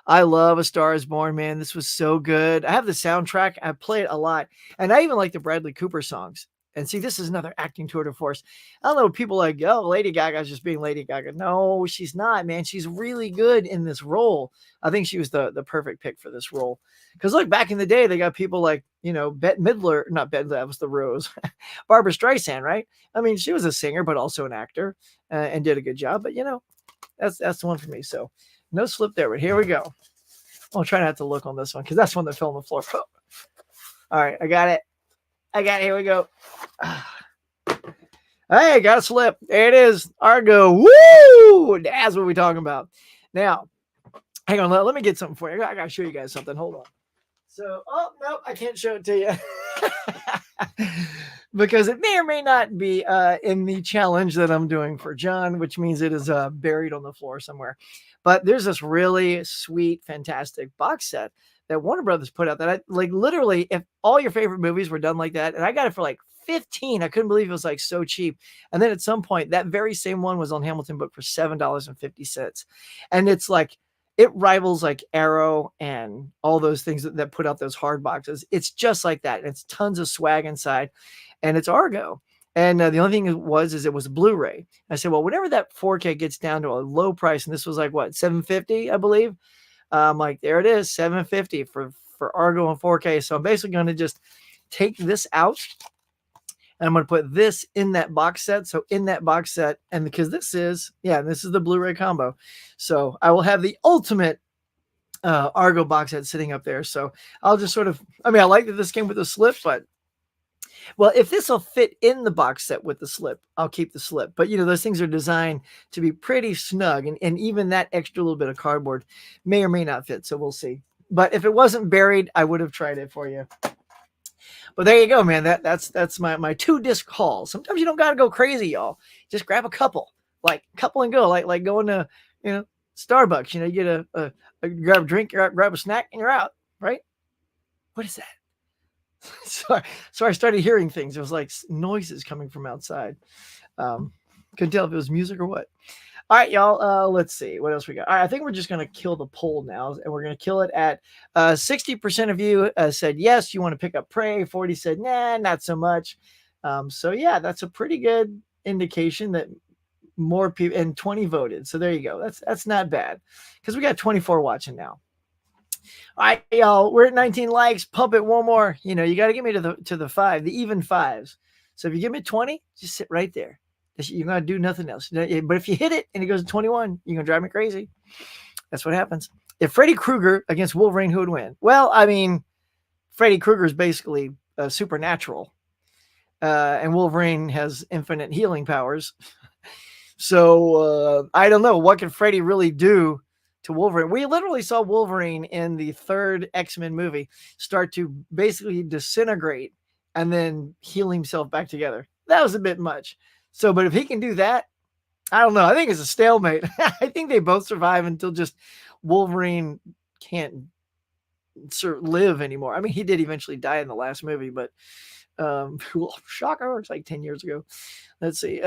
I love A Star Is Born, man. This was so good. I have the soundtrack. I play it a lot, and I even like the Bradley Cooper songs. And see, this is another acting tour de force. I don't know. People like, oh, Lady Gaga's just being Lady Gaga. No, she's not, man. She's really good in this role. I think she was the perfect pick for this role. Because look, back in the day, they got people like, Bette Midler, not Bette, that was the Rose, Barbara Streisand, right? I mean, she was a singer, but also an actor, and did a good job. But that's the one for me. So no slip there. But here we go. I'll try not to look on this one because that's one that fell on the floor. All right, I got it. Here we go. Hey, got a slip. There it is. Argo. Woo! That's what we're talking about. Now, hang on. Let me get something for you. I got to show you guys something. Hold on. So, oh, no, I can't show it to you. Because it may or may not be in the challenge that I'm doing for John, which means it is buried on the floor somewhere. But there's this really sweet, fantastic box set that Warner Brothers put out that I like literally, if all your favorite movies were done like that, and I got it for like 15, I couldn't believe it was like so cheap. And then at some point, that very same one was on Hamilton Book for $7.50. And it's like, it rivals like Arrow and all those things that put out those hard boxes. It's just like that. It's tons of swag inside, and it's Argo. And the only thing it was Blu-ray. I said, well, whenever that 4K gets down to a low price, and this was like what, $750, I believe. I'm like, there it is, $750 for Argo and 4K. So I'm basically going to just take this out, and I'm going to put this in that box set. So in that box set, and because this is the Blu-ray combo. So I will have the ultimate Argo box set sitting up there. So I'll just I like that this came with a slip, but well, if this will fit in the box set with the slip, I'll keep the slip. But those things are designed to be pretty snug, and even that extra little bit of cardboard may or may not fit. So we'll see. But if it wasn't buried, I would have tried it for you. But there you go, man. That's my 2-disc haul. Sometimes you don't gotta go crazy, y'all. Just grab a couple, and go, like going to Starbucks. You get a grab a drink, grab a snack, and you're out. Right? What is that? So I started hearing things. It was like noises coming from outside. Couldn't tell if it was music or what. All right, y'all. Let's see what else we got. All right, I think we're just gonna kill the poll now, and we're gonna kill it at 60% of you said yes, you want to pick up Prey. 40 said nah, not so much. So yeah, that's a pretty good indication that more people, and 20 voted. So there you go. That's not bad because we got 24 watching now. All right, y'all, we're at 19 likes. Pump it one more. You got to get me to the 5, the even 5s. So if you give me 20, just sit right there. You're going to do nothing else. But if you hit it and it goes to 21, you're going to drive me crazy. That's what happens. If Freddy Krueger against Wolverine, who would win? Well, I mean, Freddy Krueger is basically supernatural. And Wolverine has infinite healing powers. So I don't know. What can Freddy really do to Wolverine? We literally saw Wolverine in the 3rd X-Men movie start to basically disintegrate and then heal himself back together. That was a bit much. So, but if he can do that, I don't know. I think it's a stalemate. I think they both survive until just Wolverine can't live anymore. I mean, he did eventually die in the last movie, but shocker, it's like 10 years ago. Let's see.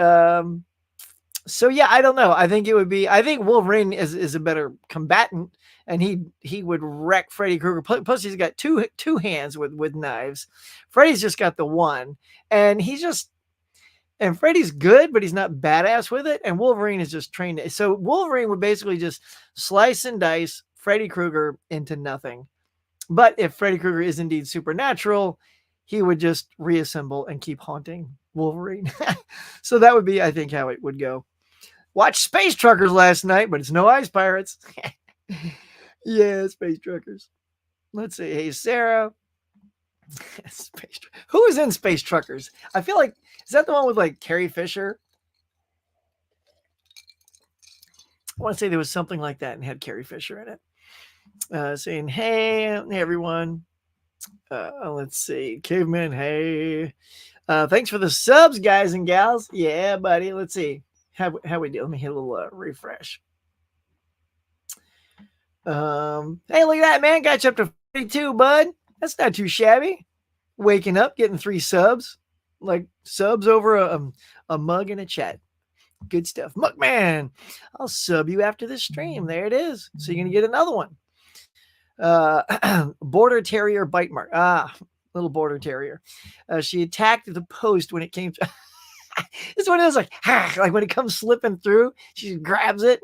So yeah, I don't know. I think Wolverine is a better combatant, and he would wreck Freddy Krueger. Plus, he's got two hands with knives. Freddy's just got the one, and Freddy's good, but he's not badass with it. And Wolverine is just trained. So Wolverine would basically just slice and dice Freddy Krueger into nothing. But if Freddy Krueger is indeed supernatural, he would just reassemble and keep haunting Wolverine. So that would be, I think, how it would go. Watched Space Truckers last night, but it's no Ice Pirates. Yeah, Space Truckers. Let's see. Hey, Sarah. Who is in Space Truckers? I feel like, is that the one with like Carrie Fisher? I want to say there was something like that and had Carrie Fisher in it. Saying, hey everyone. Let's see. Caveman, hey. Thanks for the subs, guys and gals. Yeah, buddy. Let's see. How we do? Let me hit a little refresh. Hey, look at that, man. Got you up to 42, bud. That's not too shabby. Waking up, getting 3 subs. like subs over a mug and a chat. Good stuff. Muckman, I'll sub you after this stream. There it is. So you're going to get another one. Border Terrier bite mark. Little Border Terrier. She attacked the post when it came to... It's one of those like when it comes slipping through, she grabs it.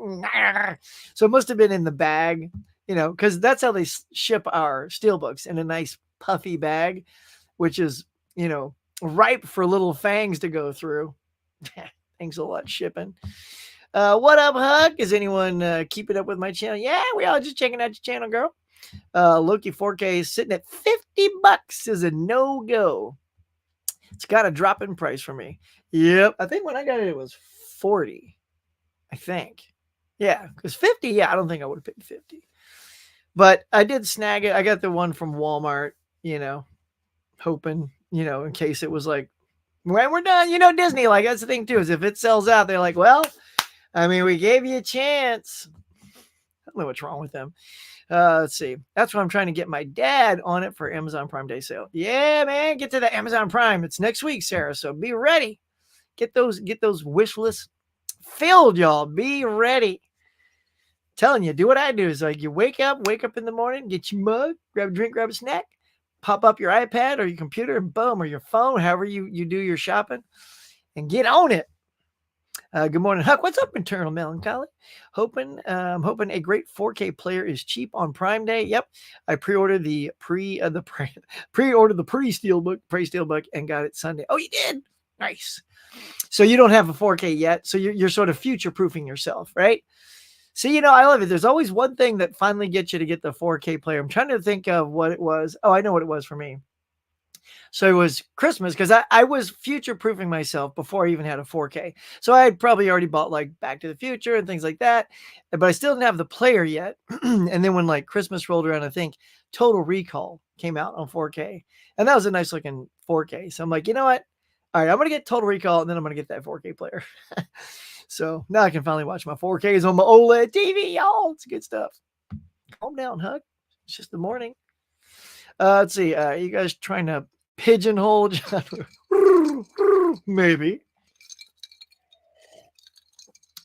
So it must have been in the bag, because that's how they ship our steelbooks, in a nice puffy bag, which is, ripe for little fangs to go through. Thanks a lot, shipping. What up, Huck? Is anyone keeping up with my channel? Yeah, we all just checking out your channel, girl. Loki 4K is sitting at $50 is a no-go. It's got a drop in price for me. Yep. I think when I got it, it was 40. I think. Yeah. Because 50, yeah, I don't think I would have paid 50. But I did snag it. I got the one from Walmart, hoping, in case it was like, when we're done, Disney, like, that's the thing too, is if it sells out, they're like, well, I mean, we gave you a chance. I don't know what's wrong with them. Let's see. That's what I'm trying to get my dad on it for Amazon Prime Day sale. Yeah, man, get to the Amazon Prime. It's next week, Sarah. So be ready. Get those wish lists filled, y'all. Be ready. Telling you, do what I do. Is like you wake up in the morning, get your mug, grab a drink, grab a snack, pop up your iPad or your computer, and boom, or your phone, however you do your shopping, and get on it. Good morning, Huck. What's up, Internal Melancholy? Hoping a great 4K player is cheap on Prime Day. Yep, I pre-ordered the pre-steelbook and got it Sunday. Oh, you did? Nice. So you don't have a 4K yet. So you're sort of future-proofing yourself, right? See, I love it. There's always one thing that finally gets you to get the 4K player. I'm trying to think of what it was. Oh, I know what it was for me. So it was Christmas, because I was future-proofing myself before I even had a 4K. So I had probably already bought like Back to the Future and things like that, but I still didn't have the player yet. And then when like Christmas rolled around, I think Total Recall came out on 4K. And that was a nice looking 4K. So I'm like, you know what? All right, I'm going to get Total Recall, and then I'm going to get that 4K player. So now I can finally watch my 4Ks on my OLED TV, y'all. It's good stuff. Calm down, Huck. It's just the morning. Let's see. You guys trying to pigeonhole John? Maybe.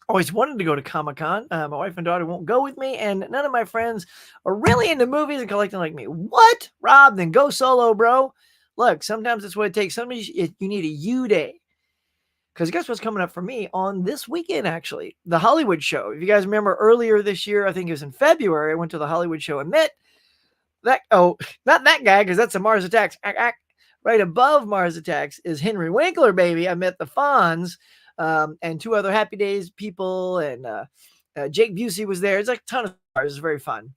Always wanted to go to Comic-Con. My wife and daughter won't go with me, and none of my friends are really into movies and collecting like me. What? Rob, then go solo, bro. Look, sometimes it's what it takes. Sometimes you need a U day. Because guess what's coming up for me on this weekend, actually? The Hollywood show. If you guys remember earlier this year, I think it was in February, I went to the Hollywood show and met not that guy, because that's a Mars Attacks. Right above Mars Attacks is Henry Winkler, baby. I met the Fonz and two other Happy Days people, and Jake Busey was there. It's like a ton of stars. It's very fun.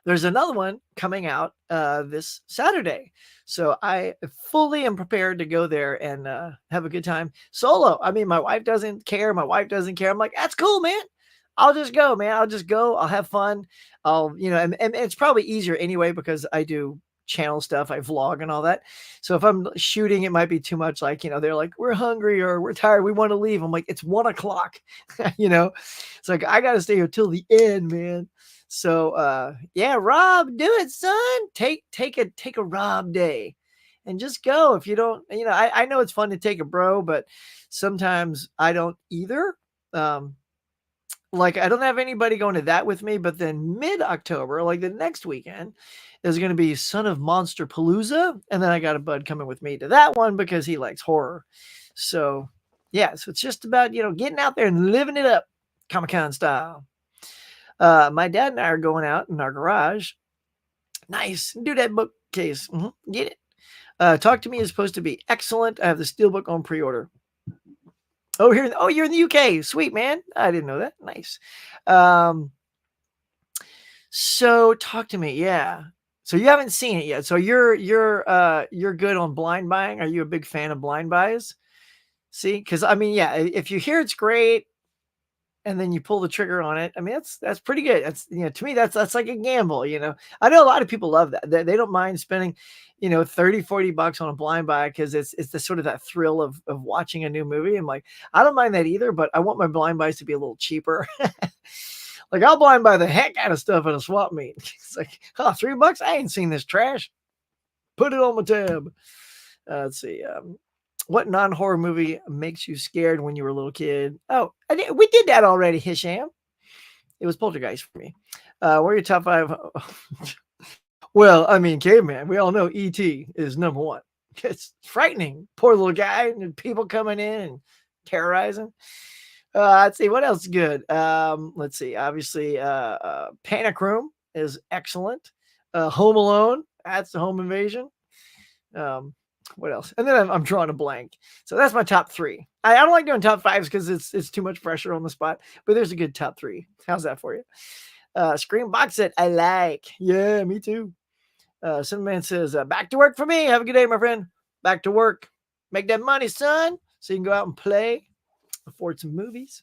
There's another one coming out this Saturday. So I fully am prepared to go there and have a good time solo. I mean, my wife doesn't care. My wife doesn't care. I'm like, that's cool, man. I'll just go, man. I'll just go. I'll have fun. And it's probably easier anyway, because I do channel stuff. I vlog and all that. So if I'm shooting, it might be too much. Like, they're like, we're hungry or we're tired. We want to leave. I'm like, it's 1 o'clock, It's like, I got to stay here till the end, man. So, yeah, Rob, do it, son. Take a Rob day and just go. If you don't, I know it's fun to take a bro, but sometimes I don't either. Like, I don't have anybody going to that with me, but then mid-October, like the next weekend, is going to be Son of Monster Palooza. And then I got a bud coming with me to that one because he likes horror. So, yeah, so it's just about, getting out there and living it up, Comic-Con style. My dad and I are going out in our garage. Nice. Do that bookcase. Get it. Talk to Me is supposed to be excellent. I have the Steelbook on pre-order. Oh, you're in the UK. Sweet, man. I didn't know that. Nice. So talk to me. Yeah. So you haven't seen it yet. So you're good on blind buying. Are you a big fan of blind buys? See, because I mean, yeah, if you hear it's great, and then you pull the trigger on it, I mean, that's pretty good. That's, to me, that's like a gamble, I know a lot of people love that. They don't mind spending, $30-$40 on a blind buy, because it's the sort of that thrill of watching a new movie. I'm like, I don't mind that either, but I want my blind buys to be a little cheaper. Like, I'll blind buy the heck out of stuff at a swap meet. It's like, oh, $3? I ain't seen this trash. Put it on my tab. Let's see. What non-horror movie makes you scared when you were a little kid? Oh, we did that already, Hisham. It was Poltergeist for me. What are your top 5? Well, I mean, caveman. We all know E.T. is number one. It's frightening. Poor little guy and people coming in and terrorizing. Let's see what else is good. Let's see. Obviously, Panic Room is excellent. Home Alone. That's the home invasion. What else? And then I'm drawing a blank. So that's my top 3. I don't like doing top 5s because it's too much pressure on the spot. But there's a good top 3. How's that for you? Scream box set. I like. Yeah, me too. Cinnamon says, back to work for me. Have a good day, my friend. Back to work. Make that money, son, so you can go out and play, afford some movies.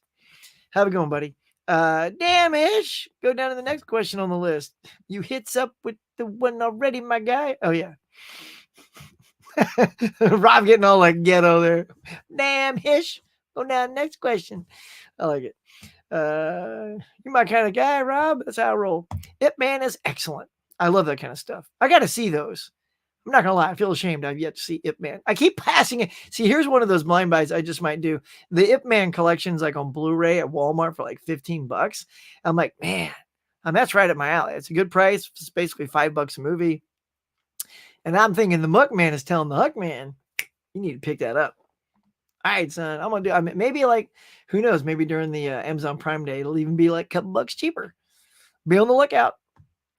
Have a good one, buddy. Damn, Ish. Go down to the next question on the list. You hits up with the one already, my guy. Oh, yeah. Rob getting all like ghetto there. Damn, Ish. Go down, next question. I like it. You're my kind of guy, Rob. That's how I roll. Ip Man is excellent. I love that kind of stuff. I got to see those. I'm not going to lie. I feel ashamed. I've yet to see Ip Man. I keep passing it. See, here's one of those blind buys I just might do. The Ip Man collection's like on Blu-ray at Walmart for like $15. I'm like, man, that's right at my alley. It's a good price. It's basically $5 a movie. And I'm thinking the Muck Man is telling the Huck Man, you need to pick that up. All right, son, I'm going to do, maybe like, who knows, maybe during the Amazon Prime Day, it'll even be like a couple bucks cheaper. Be on the lookout.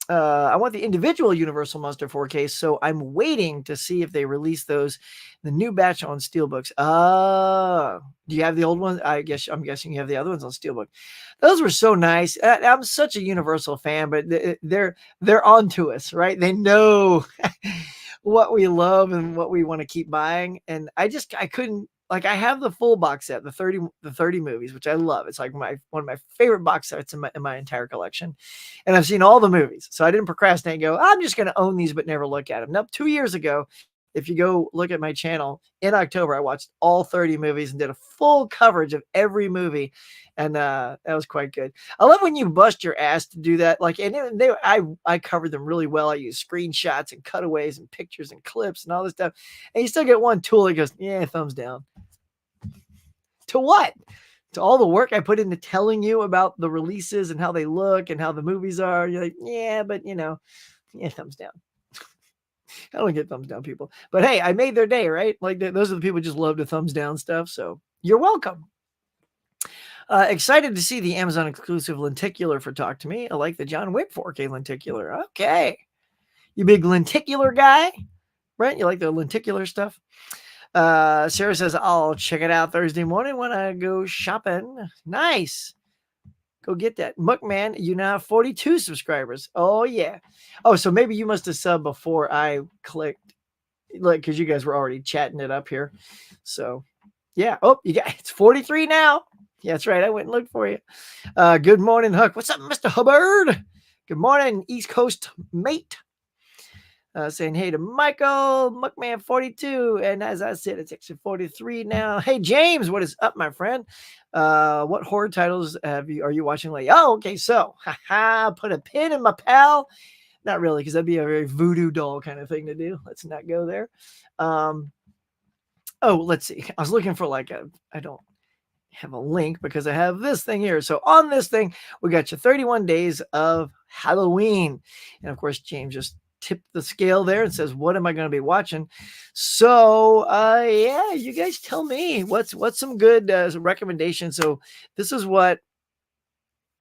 I want the individual Universal Monster 4K, so I'm waiting to see if they release those, the new batch on Steelbooks. Do you have the old ones? I'm guessing you have the other ones on Steelbook. Those were so nice. I'm such a Universal fan, but they're onto us, right? They know what we love and what we want to keep buying, and I couldn't. Like, I have the full box set, the 30 movies, which I love. It's like one of my favorite box sets in my entire collection. And I've seen all the movies. So I didn't procrastinate and go, I'm just going to own these, but never look at them. Nope. 2 years ago, if you go look at my channel in October, I watched all 30 movies and did a full coverage of every movie. And that was quite good. I love when you bust your ass to do that. Like, and I covered them really well. I used screenshots and cutaways and pictures and clips and all this stuff. And you still get one tool that goes, yeah, thumbs down. To what? To all the work I put into telling you about the releases and how they look and how the movies are. You're like, yeah, but yeah, thumbs down. I don't get thumbs down, people. But hey, I made their day, right? Like, those are the people who just love to thumbs down stuff. So you're welcome. Excited to see the Amazon exclusive lenticular for Talk to Me. I like the John Wick 4K lenticular. Okay. You big lenticular guy, right? You like the lenticular stuff? Sarah says, I'll check it out Thursday morning when I go shopping. Nice. Go get that. Muckman, you now have 42 subscribers. Oh, yeah. Oh, so maybe you must have subbed before I clicked, like, because you guys were already chatting it up here. So, yeah. Oh, it's 43 now. Yeah, that's right. I went and looked for you. Good morning, Huck. What's up, Mr. Hubbard? Good morning, East Coast mate. Saying hey to Michael, Muckman 42. And as I said, it's actually 43 now. Hey, James, what is up, my friend? What horror titles are you watching lately? Oh, okay. So, put a pin in my pal. Not really, because that'd be a very voodoo doll kind of thing to do. Let's not go there. Let's see. I was looking for I don't have a link because I have this thing here. So on this thing, we got your 31 days of Halloween. And of course, James just tipped the scale there and says, what am I going to be watching? So, yeah, you guys tell me what's some good recommendations. So this is what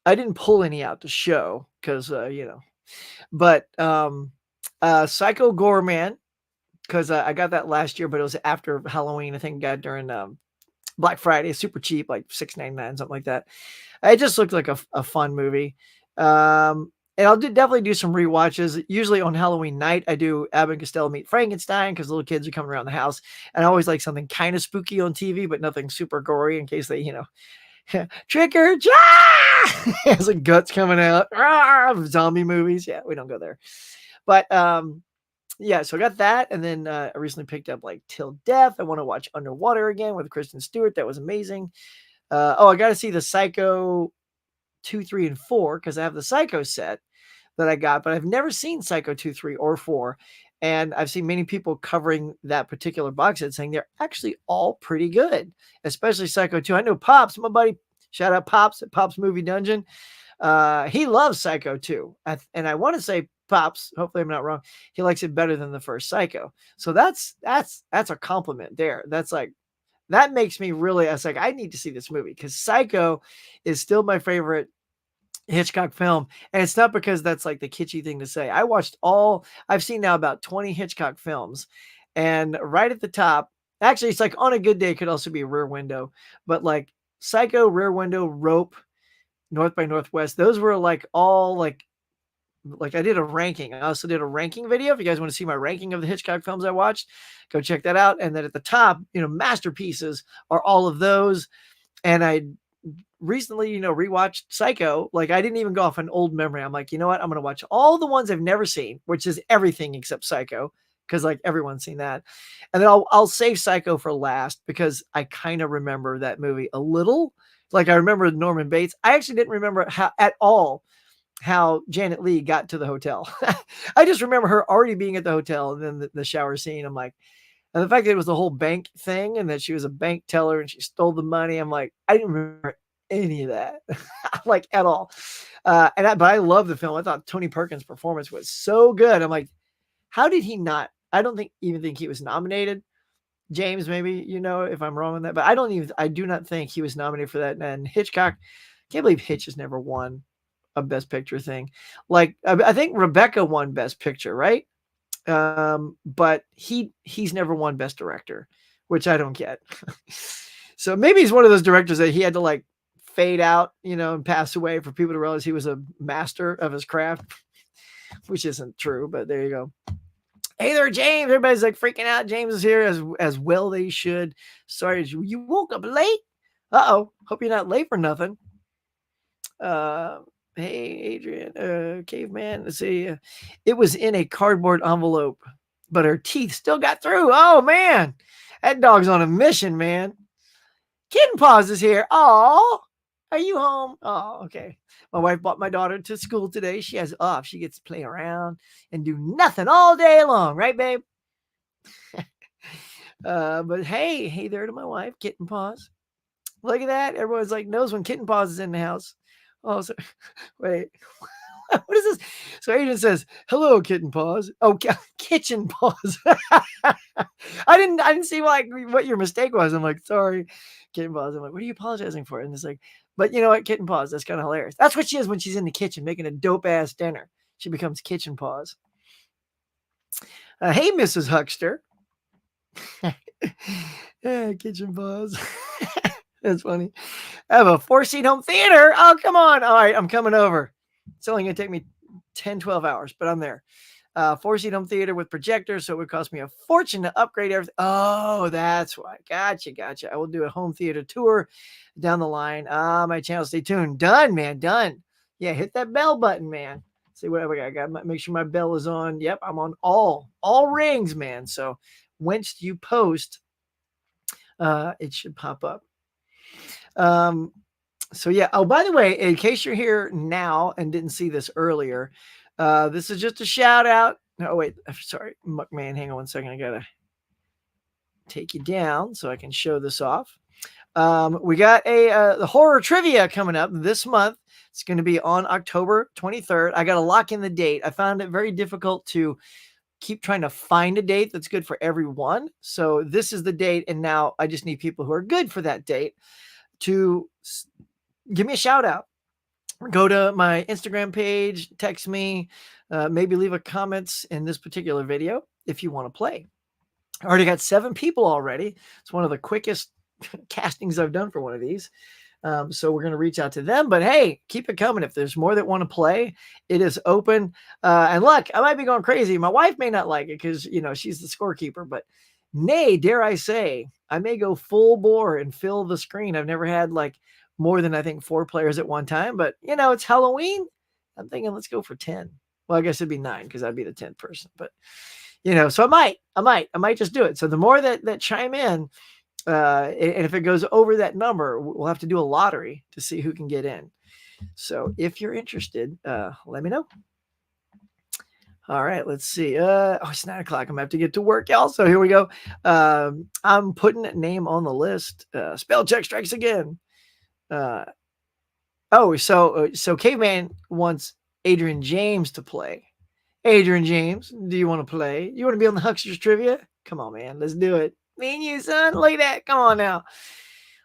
I didn't pull any out to show because, but Psycho Goreman, because I got that last year, but it was after Halloween. I think I got during Black Friday, super cheap, like $6.99, something like that. It just looked like a fun movie. And I'll definitely do some rewatches. Usually on Halloween night, I do Abbott and Costello Meet Frankenstein because little kids are coming around the house. And I always like something kind of spooky on TV, but nothing super gory in case they, trick or treat. Has like guts coming out. Zombie movies. Yeah, we don't go there. But yeah, so I got that. And then I recently picked up like Till Death. I want to watch Underwater again with Kristen Stewart. That was amazing. I got to see the Psycho 2, 3, and 4 because I have the Psycho set that I got, but I've never seen Psycho 2, 3, or 4. And I've seen many people covering that particular box set saying they're actually all pretty good, especially Psycho 2. I know Pops, my buddy, shout out Pops at Pops Movie Dungeon. He loves Psycho 2. And I want to say Pops, hopefully I'm not wrong, he likes it better than the first Psycho. So that's a compliment there. That's like, that makes me really, I was like, I need to see this movie because Psycho is still my favorite Hitchcock film. And it's not because that's like the kitschy thing to say. I've seen now about 20 Hitchcock films. And right at the top, actually, it's like On a Good Day could also be Rear Window, but like Psycho, Rear Window, Rope, North by Northwest, those were like all like I did a ranking. I also did a ranking video. If you guys want to see my ranking of the Hitchcock films I watched, go check that out. And then at the top, masterpieces are all of those. And I recently, rewatched Psycho. Like I didn't even go off an old memory. I'm like, you know what? I'm going to watch all the ones I've never seen, which is everything except Psycho, because like everyone's seen that. And then I'll save Psycho for last because I kind of remember that movie a little. Like I remember Norman Bates. I actually didn't remember how Janet Leigh got to the hotel. I just remember her already being at the hotel and then the shower scene. I'm like, and the fact that it was the whole bank thing and that she was a bank teller and she stole the money. I'm like, I didn't remember any of that, like at all. But I love the film. I thought Tony Perkins' performance was so good. I'm like, how did he not? I don't even think he was nominated. James, maybe, if I'm wrong on that, but I do not think he was nominated for that. And Hitchcock, can't believe Hitch has never won a Best Picture thing. Like, I think Rebecca won Best Picture, right? But he's never won Best Director, which I don't get. So maybe he's one of those directors that he had to like fade out, and pass away for people to realize he was a master of his craft, which isn't true, but there you go. Hey there, James. Everybody's like freaking out. James is here as well. They should. Sorry, you woke up late. Uh-oh. Hope you're not late for nothing. Hey, Adrian, caveman. Let's see. It was in a cardboard envelope, but her teeth still got through. Oh, man. That dog's on a mission, man. Kitten Paws is here. Oh, are you home? Oh, okay. My wife brought my daughter to school today. She has off. She gets to play around and do nothing all day long. Right, babe? But hey there to my wife, Kitten Paws. Look at that. Everyone's like knows when Kitten Paws is in the house. Oh, so, wait. What is this? So Adrian says, hello, Kitten Paws. Oh, Kitchen Paws. I didn't see like what your mistake was. I'm like, sorry, Kitten Paws. I'm like, what are you apologizing for? And it's like, but you know what, Kitten Paws, that's kind of hilarious. That's what she is when she's in the kitchen making a dope ass dinner. She becomes Kitchen Paws. Hey, Mrs. Huckster. Kitchen Paws. That's funny. I have a 4-seat home theater. Oh, come on. All right, I'm coming over. It's only going to take me 10, 12 hours, but I'm there. 4-seat home theater with projector, so it would cost me a fortune to upgrade everything. Oh, that's why. Gotcha. I will do a home theater tour down the line. My channel, stay tuned. Done, man, done. Yeah, hit that bell button, man. See what I got to make sure my bell is on. Yep, I'm on all rings, man. So once you post, it should pop up. So yeah. Oh, by the way, in case you're here now and didn't see this earlier, this is just a shout out. No, wait, sorry, Muckman. Hang on 1 second. I gotta take you down so I can show this off. We got the horror trivia coming up this month. It's going to be on October 23rd. I got to lock in the date. I found it very difficult to keep trying to find a date that's good for everyone. So this is the date. And now I just need people who are good for that date to give me a shout out. Go to my Instagram page, text me, maybe leave a comments in this particular video if you want to play. I already got 7 people already. It's one of the quickest castings I've done for one of these. So we're going to reach out to them, but hey, keep it coming. If there's more that want to play, it is open. And look, I might be going crazy. My wife may not like it because, she's the scorekeeper, but nay, dare I say, I may go full bore and fill the screen. I've never had like more than I think 4 players at one time, but it's Halloween. I'm thinking let's go for 10. Well, I guess it'd be 9 because I'd be the 10th person, but so I might just do it. So the more that chime in, and if it goes over that number, we'll have to do a lottery to see who can get in. So if you're interested, let me know. All right, let's see. It's 9 o'clock. I'm gonna have to get to work, y'all. So here we go. I'm putting a name on the list. Spell check strikes again. Uh, so Caveman wants Adrian James to play. Adrian James, do you want to play? You want to be on the Hucksters trivia? Come on, man. Let's do it. Me and you, son. Look at that. Come on now.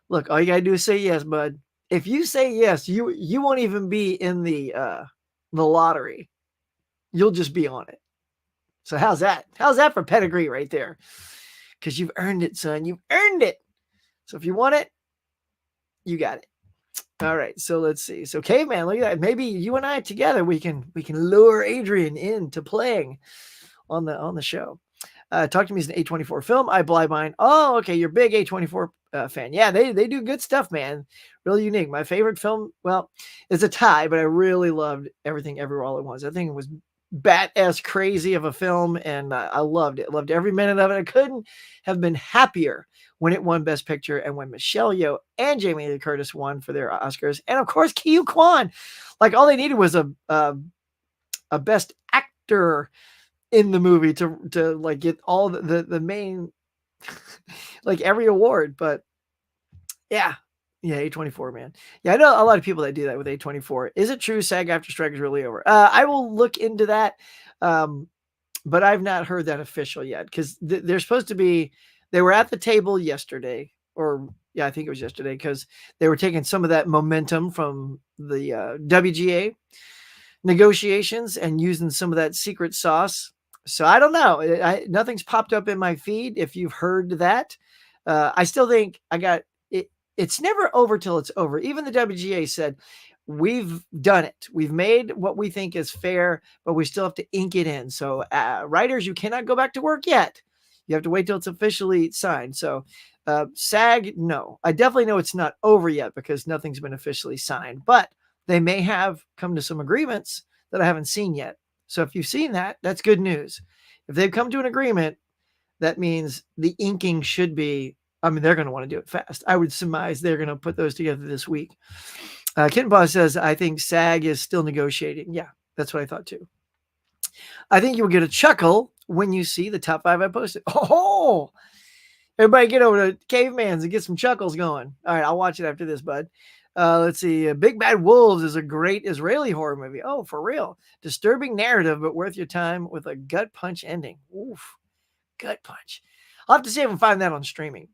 Look, all you gotta do is say yes, bud. If you say yes, you won't even be in the lottery. You'll just be on it. So how's that? How's that for pedigree right there? Because you've earned it, son. You've earned it. So if you want it, you got it. All right. So let's see. So Caveman, look at that. Maybe you and I together we can lure Adrian into playing on the show. Talk to Me is an A24 film. I Blind Mine. Oh, okay. You're a big A24 fan. Yeah, they do good stuff, man. Really unique. My favorite film, well, it's a tie, but I really loved Everything Everywhere All at Once. I think it was bat-ass crazy of a film, and I loved it. Loved every minute of it. I couldn't have been happier when it won Best Picture and when Michelle Yeoh and Jamie Lee Curtis won for their Oscars. And of course, Kyu Kwan. Like all they needed was a Best Actor in the movie to like get all the main like every award. But yeah, A24, man. Yeah, I know a lot of people that do that with A24. Is it true SAG-AFTRA strike is really over? I will look into that, but I've not heard that official yet because they're supposed to be. They were at the table yesterday, or yeah, I think it was yesterday, because they were taking some of that momentum from the WGA negotiations and using some of that secret sauce. So I don't know. Nothing's popped up in my feed. If you've heard that, I still think I got it. It's never over till it's over. Even the WGA said, we've done it. We've made what we think is fair, but we still have to ink it in. So writers, you cannot go back to work yet. You have to wait till it's officially signed. So SAG, no. I definitely know it's not over yet because nothing's been officially signed. But they may have come to some agreements that I haven't seen yet. So if you've seen that, that's good news. If they've come to an agreement, that means the inking should be, I mean, they're going to want to do it fast. I would surmise they're going to put those together this week. Kitten Paw says, I think SAG is still negotiating. Yeah, that's what I thought too. I think you'll get a chuckle when you see the top 5 I posted. Oh, everybody get over to Caveman's and get some chuckles going. All right, I'll watch it after this, bud. Let's see. Big Bad Wolves is a great Israeli horror movie. Oh, for real. Disturbing narrative, but worth your time with a gut punch ending. Oof. Gut punch. I'll have to see if I can find that on streaming.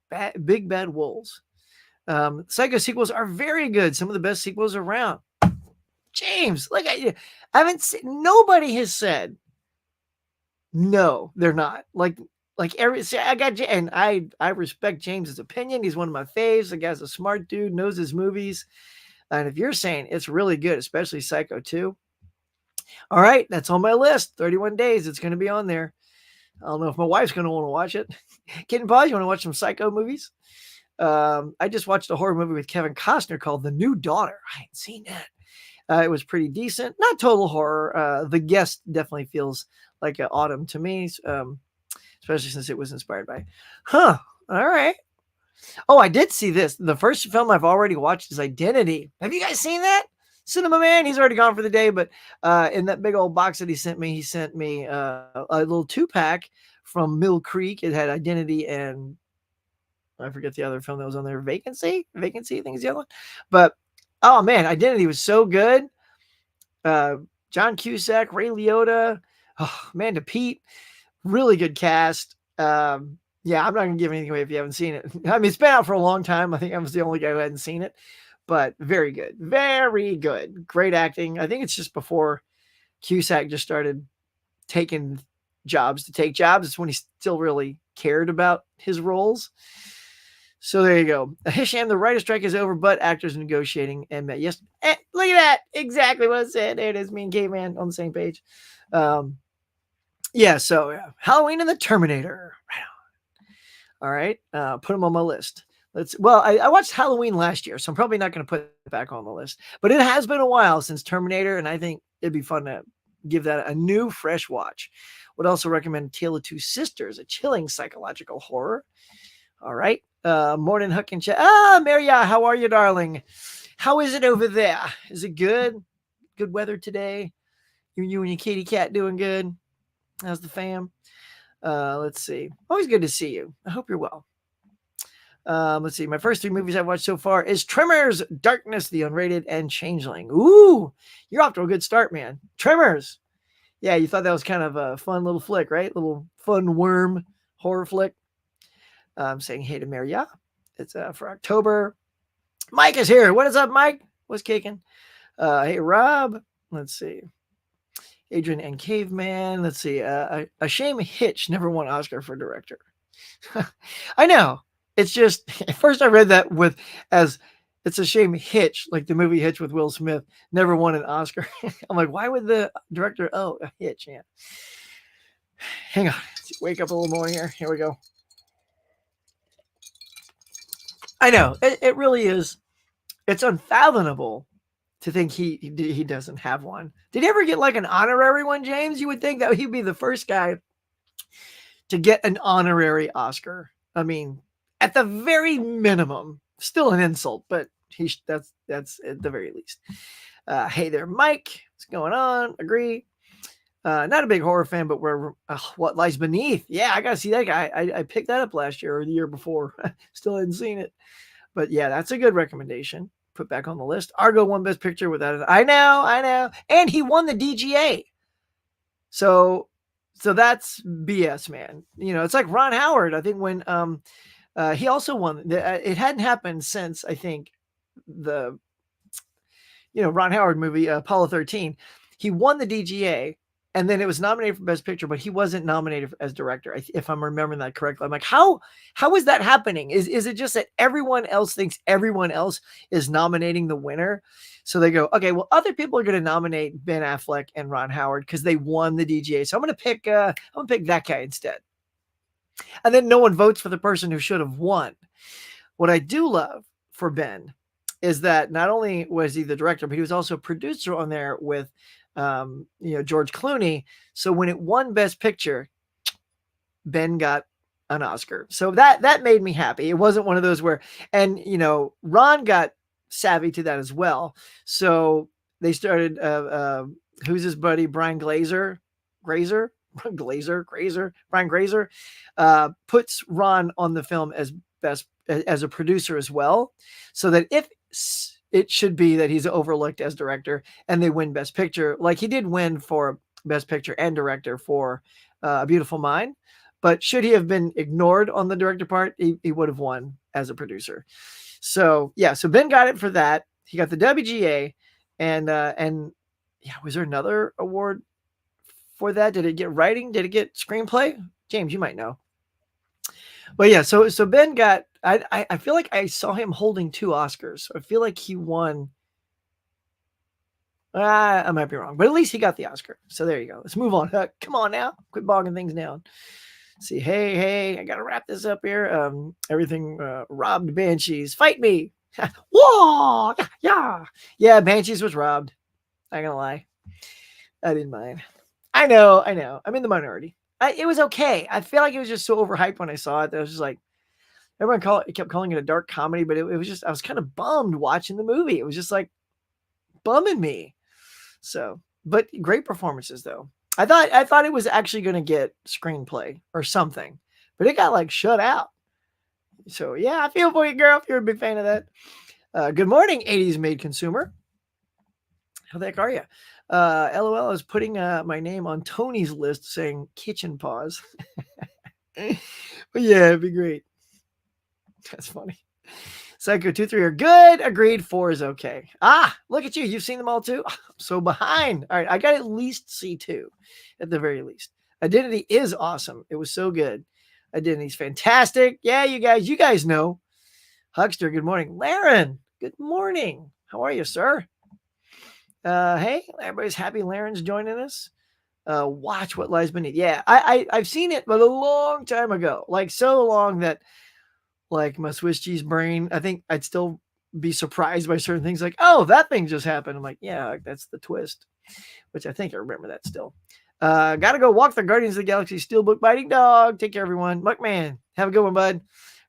Big Bad Wolves. Psycho sequels are very good. Some of the best sequels around. James, look at you. I haven't seen, nobody has said no, they're not. Like I got, and I respect James's opinion. He's one of my faves. The guy's a smart dude, knows his movies. And if you're saying it's really good, especially Psycho 2, all right, that's on my list. 31 days, it's going to be on there. I don't know if my wife's going to want to watch it. Kitten Paws, you want to watch some Psycho movies? I just watched a horror movie with Kevin Costner called The New Daughter. I hadn't seen that. It was pretty decent. Not total horror. The Guest definitely feels like an autumn to me, especially since it was inspired by. All right. Oh, I did see this. The first film I've already watched is Identity. Have you guys seen that? Cinema Man, he's already gone for the day, but in that big old box that he sent me a little 2-pack from Mill Creek. It had Identity and I forget the other film that was on there. Vacancy, I think is the other one. But oh man, Identity was so good. John Cusack, Ray Liotta, Amanda Peet, really good cast. Yeah, I'm not gonna give anything away if you haven't seen it. I mean, it's been out for a long time. I think I was the only guy who hadn't seen it, but very good, very good, great acting. I think it's just before Cusack just started taking jobs to take jobs. It's when he still really cared about his roles. So there you go. Hisham, the writer's strike is over, but actors are negotiating and met. Yes, look at that. Exactly what I said. There it is. Me and Caveman on the same page. Yeah, so Halloween and the Terminator. Right on. All right. Put them on my list. I watched Halloween last year, so I'm probably not going to put it back on the list. But it has been a while since Terminator, and I think it'd be fun to give that a new, fresh watch. Would also recommend Tale of Two Sisters, a chilling psychological horror. All right. Morning, Huck and Chat. Maria, how are you, darling? How is it over there? Is it good? Good weather today? You and your kitty cat doing good? How's the fam? Let's see. Always good to see you. I hope you're well. Let's see. My first 3 movies I've watched so far is Tremors, Darkness, The Unrated, and Changeling. Ooh, you're off to a good start, man. Tremors. Yeah, you thought that was kind of a fun little flick, right? Little fun worm horror flick. I'm saying hey to Maria. It's for October. Mike is here. What is up, Mike? What's kicking? Hey, Rob. Let's see. Adrian and Caveman. Let's see. A shame Hitch never won Oscar for director. I know. It's just at first I read that as it's a shame Hitch, like the movie Hitch with Will Smith, never won an Oscar. I'm like, why would the director? Oh, Hitch, yeah. Hang on. Let's wake up a little more here. Here we go. I know. It really is. It's unfathomable to think he doesn't have one. Did he ever get like an honorary one, James? You would think that he'd be the first guy to get an honorary Oscar. I mean, at the very minimum, still an insult, but that's at the very least. Hey there, Mike. What's going on? Agree. Not a big horror fan, but What Lies Beneath. Yeah, I gotta see that guy. I picked that up last year or the year before. Still hadn't seen it, but yeah, that's a good recommendation. Put back on the list. Argo won Best Picture without it. I know, and he won the DGA. So that's BS, man. You know, it's like Ron Howard. I think when he also won. It hadn't happened since I think the Ron Howard movie Apollo 13. He won the DGA, and then it was nominated for Best Picture, but he wasn't nominated as director. If I'm remembering that correctly, I'm like, how is that happening? Is it just that everyone else thinks everyone else is nominating the winner? So they go, okay, well, other people are going to nominate Ben Affleck and Ron Howard because they won the DGA. So I'm going to pick that guy instead. And then no one votes for the person who should have won. What I do love for Ben is that not only was he the director, but he was also a producer on there with, George Clooney. So when it won Best Picture, Ben got an Oscar. So that made me happy. It wasn't one of those where, and Ron got savvy to that as well. So they started, who's his buddy? Brian Grazer, puts Ron on the film as a producer as well, so that if it should be that he's overlooked as director and they win Best Picture, like he did win for Best Picture and director for A Beautiful Mind, but should he have been ignored on the director part, he would have won as a producer. So yeah, so Ben got it for that. He got the WGA, and yeah, was there another award for that? Did it get writing? Did it get screenplay? James, you might know. But yeah, so Ben got. I feel like I saw him holding 2 Oscars. So I feel like he won. I might be wrong, but at least he got the Oscar. So there you go. Let's move on. Come on now, quit bogging things down. Let's see, hey, I gotta wrap this up here. Everything robbed Banshees. Fight me. Whoa, yeah. Banshees was robbed. Not gonna lie, I didn't mind. I know. I'm in the minority. It was okay. I feel like it was just so overhyped when I saw it that I was just like, everyone kept calling it a dark comedy, but it was just, I was kind of bummed watching the movie. It was just like bumming me. So, but great performances though. I thought it was actually going to get screenplay or something, but it got like shut out. So yeah, I feel for you, girl, if you're a big fan of that. Good morning, 80s made consumer. How the heck are you? LOL is putting my name on Tony's list saying kitchen pause. But yeah, it'd be great. That's funny. Psycho 2-3 are good. Agreed. 4 is okay. Look at you. You've seen them all too. I'm so behind. All right. I got at least C2 at the very least. Identity is awesome. It was so good. Identity's fantastic. Yeah, you guys know. Huckster, good morning. Laren, good morning. How are you, sir? Hey, everybody's happy Laren's joining us. Watch What Lies Beneath. Yeah, I've seen it, but a long time ago. Like so long that like my Swiss cheese brain, I think I'd still be surprised by certain things like, oh, that thing just happened. I'm like, yeah, that's the twist, which I think I remember that still. Gotta go walk the Guardians of the Galaxy Steelbook biting dog. Take care, everyone. Muckman, have a good one, bud.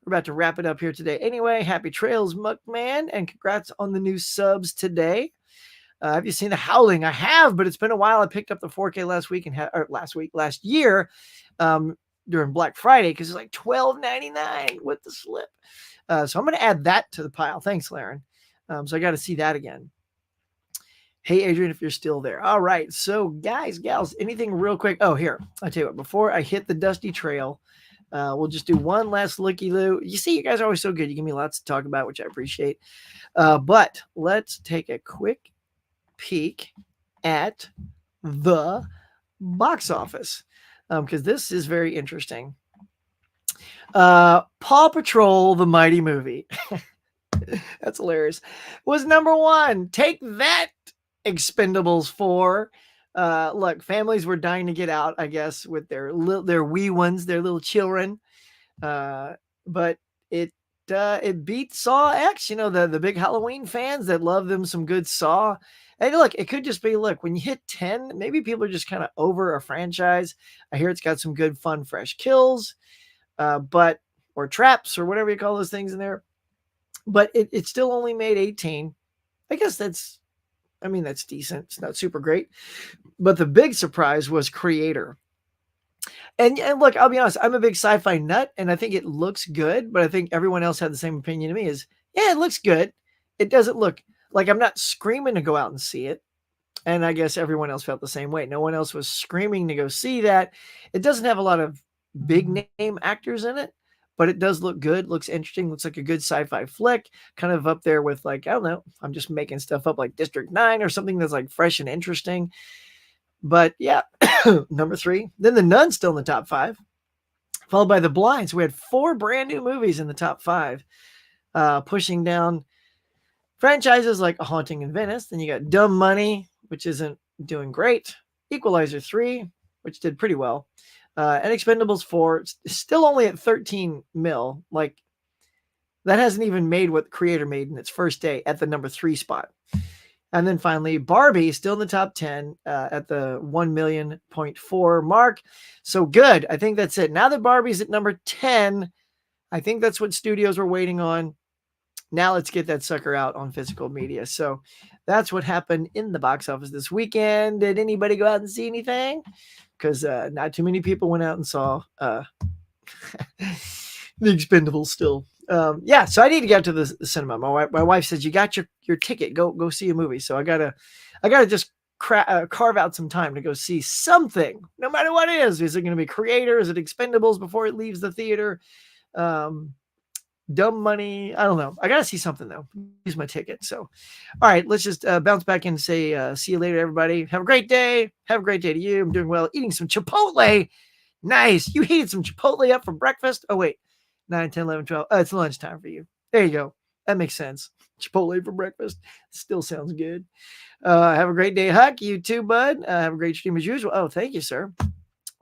We're about to wrap it up here today. Anyway, happy trails, Muckman, and congrats on the new subs today. Have you seen The Howling? I have, but it's been a while. I picked up the 4K last year, during Black Friday because it's like $12.99 with the slip. So I'm going to add that to the pile. Thanks, Laren. So I got to see that again. Hey, Adrian, if you're still there. All right. So, guys, gals, anything real quick? Oh, here. I'll tell you what. Before I hit the dusty trail, we'll just do one last looky-loo. You see, you guys are always so good. You give me lots to talk about, which I appreciate. But let's take a quick peek at the box office because this is very interesting. Paw Patrol, the Mighty Movie. That's hilarious. Was number one. Take that, Expendables 4. Look, families were dying to get out, I guess, with their wee ones, their little children. But it beat Saw X. You know, the big Halloween fans that love them some good Saw. And look, it could just be, look, when you hit 10, maybe people are just kind of over a franchise. I hear it's got some good, fun, fresh kills, or traps or whatever you call those things in there. But it still only made 18. I guess that's decent. It's not super great. But the big surprise was Creator. And look, I'll be honest, I'm a big sci-fi nut, and I think it looks good, but I think everyone else had the same opinion to me is, yeah, it looks good. It doesn't look like I'm not screaming to go out and see it. And I guess everyone else felt the same way. No one else was screaming to go see that. It doesn't have a lot of big name actors in it, but it does look good. Looks interesting. Looks like a good sci-fi flick, kind of up there with, like, I don't know, I'm just making stuff up, like District 9 or something that's like fresh and interesting. But yeah, number 3. Then The Nun still in the top 5, followed by The Blind. So we had 4 brand new movies in the top 5, pushing down franchises like A Haunting in Venice. Then you got Dumb Money, which isn't doing great. Equalizer 3, which did pretty well. And Expendables 4, still only at 13 mil. Like, that hasn't even made what the Creator made in its first day at the number 3 spot. And then finally, Barbie, still in the top 10 at the 1.4 million mark. So good. I think that's it. Now that Barbie's at number 10, I think that's what studios were waiting on. Now let's get that sucker out on physical media. So that's what happened in the box office this weekend. Did anybody go out and see anything? Because not too many people went out and saw The Expendables still. Yeah, so I need to get to the cinema. My wife says, you got your ticket. Go see a movie. So I gotta just carve out some time to go see something, no matter what it is. Is it going to be Creator? Is it Expendables before it leaves the theater? Dumb Money. I don't know. I got to see something, though. Use my ticket. So, all right, let's just bounce back and say, see you later, everybody. Have a great day. Have a great day to you. I'm doing well. Eating some Chipotle. Nice. You heated some Chipotle up for breakfast? Oh, wait. 9, 10, 11, 12. It's lunchtime for you. There you go. That makes sense. Chipotle for breakfast. Still sounds good. Have a great day, Huck. You too, bud. Have a great stream as usual. Oh, thank you, sir.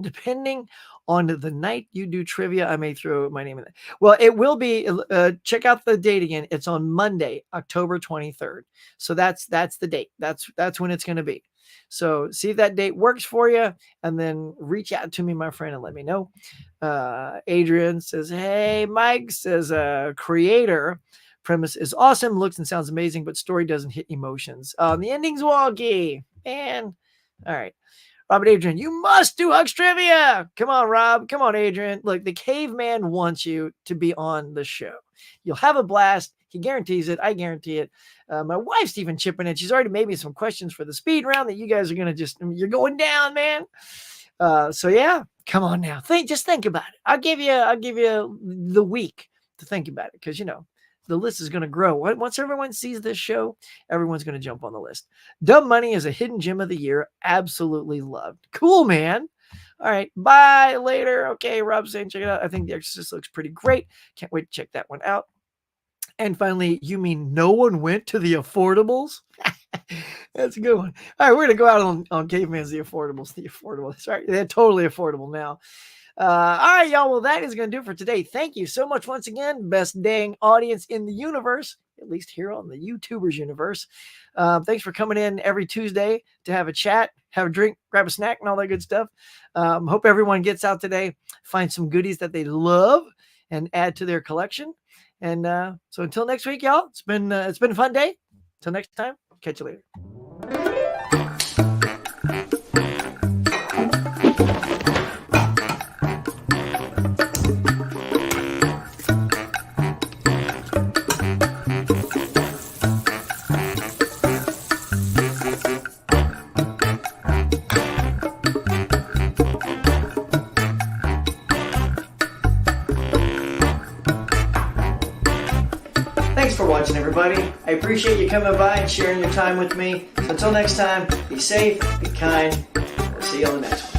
Depending on the night you do trivia, I may throw my name in there. Well, it will be, check out the date again. It's on Monday, October 23rd. So that's the date. That's when it's going to be. So see if that date works for you, and then reach out to me, my friend, and let me know. Adrian says, hey, Mike says, Creator premise is awesome, looks and sounds amazing, but story doesn't hit emotions. The ending's wonky. Man. All right. Robert Adrian, you must do Huck's trivia. Come on, Rob. Come on, Adrian. Look, the caveman wants you to be on the show. You'll have a blast. He guarantees it. I guarantee it. My wife's even chipping in. She's already made me some questions for the speed round that you guys are going to you're going down, man. So yeah, come on now. Just think about it. I'll give you the week to think about it. Cause the list is going to grow. Once everyone sees this show, everyone's going to jump on the list. Dumb Money is a hidden gem of the year. Absolutely loved. Cool, man. All right. Bye. Later. Okay. Rob's saying, check it out. I think The Exorcist looks pretty great. Can't wait to check that one out. And finally, you mean no one went to the Affordables? That's a good one. All right. We're going to go out on Caveman's The Affordables. The Affordables. Sorry. They're totally affordable now. All right, y'all. Well, that is going to do it for today. Thank you so much once again. Best dang audience in the universe, at least here on the YouTubers universe. Thanks for coming in every Tuesday to have a chat, have a drink, grab a snack, and all that good stuff. Hope everyone gets out today, find some goodies that they love, and add to their collection. And so until next week, y'all, it's been a fun day. Until next time, catch you later. everybody. I appreciate you coming by and sharing your time with me. So until next time, be safe, be kind. We'll see you on the next one.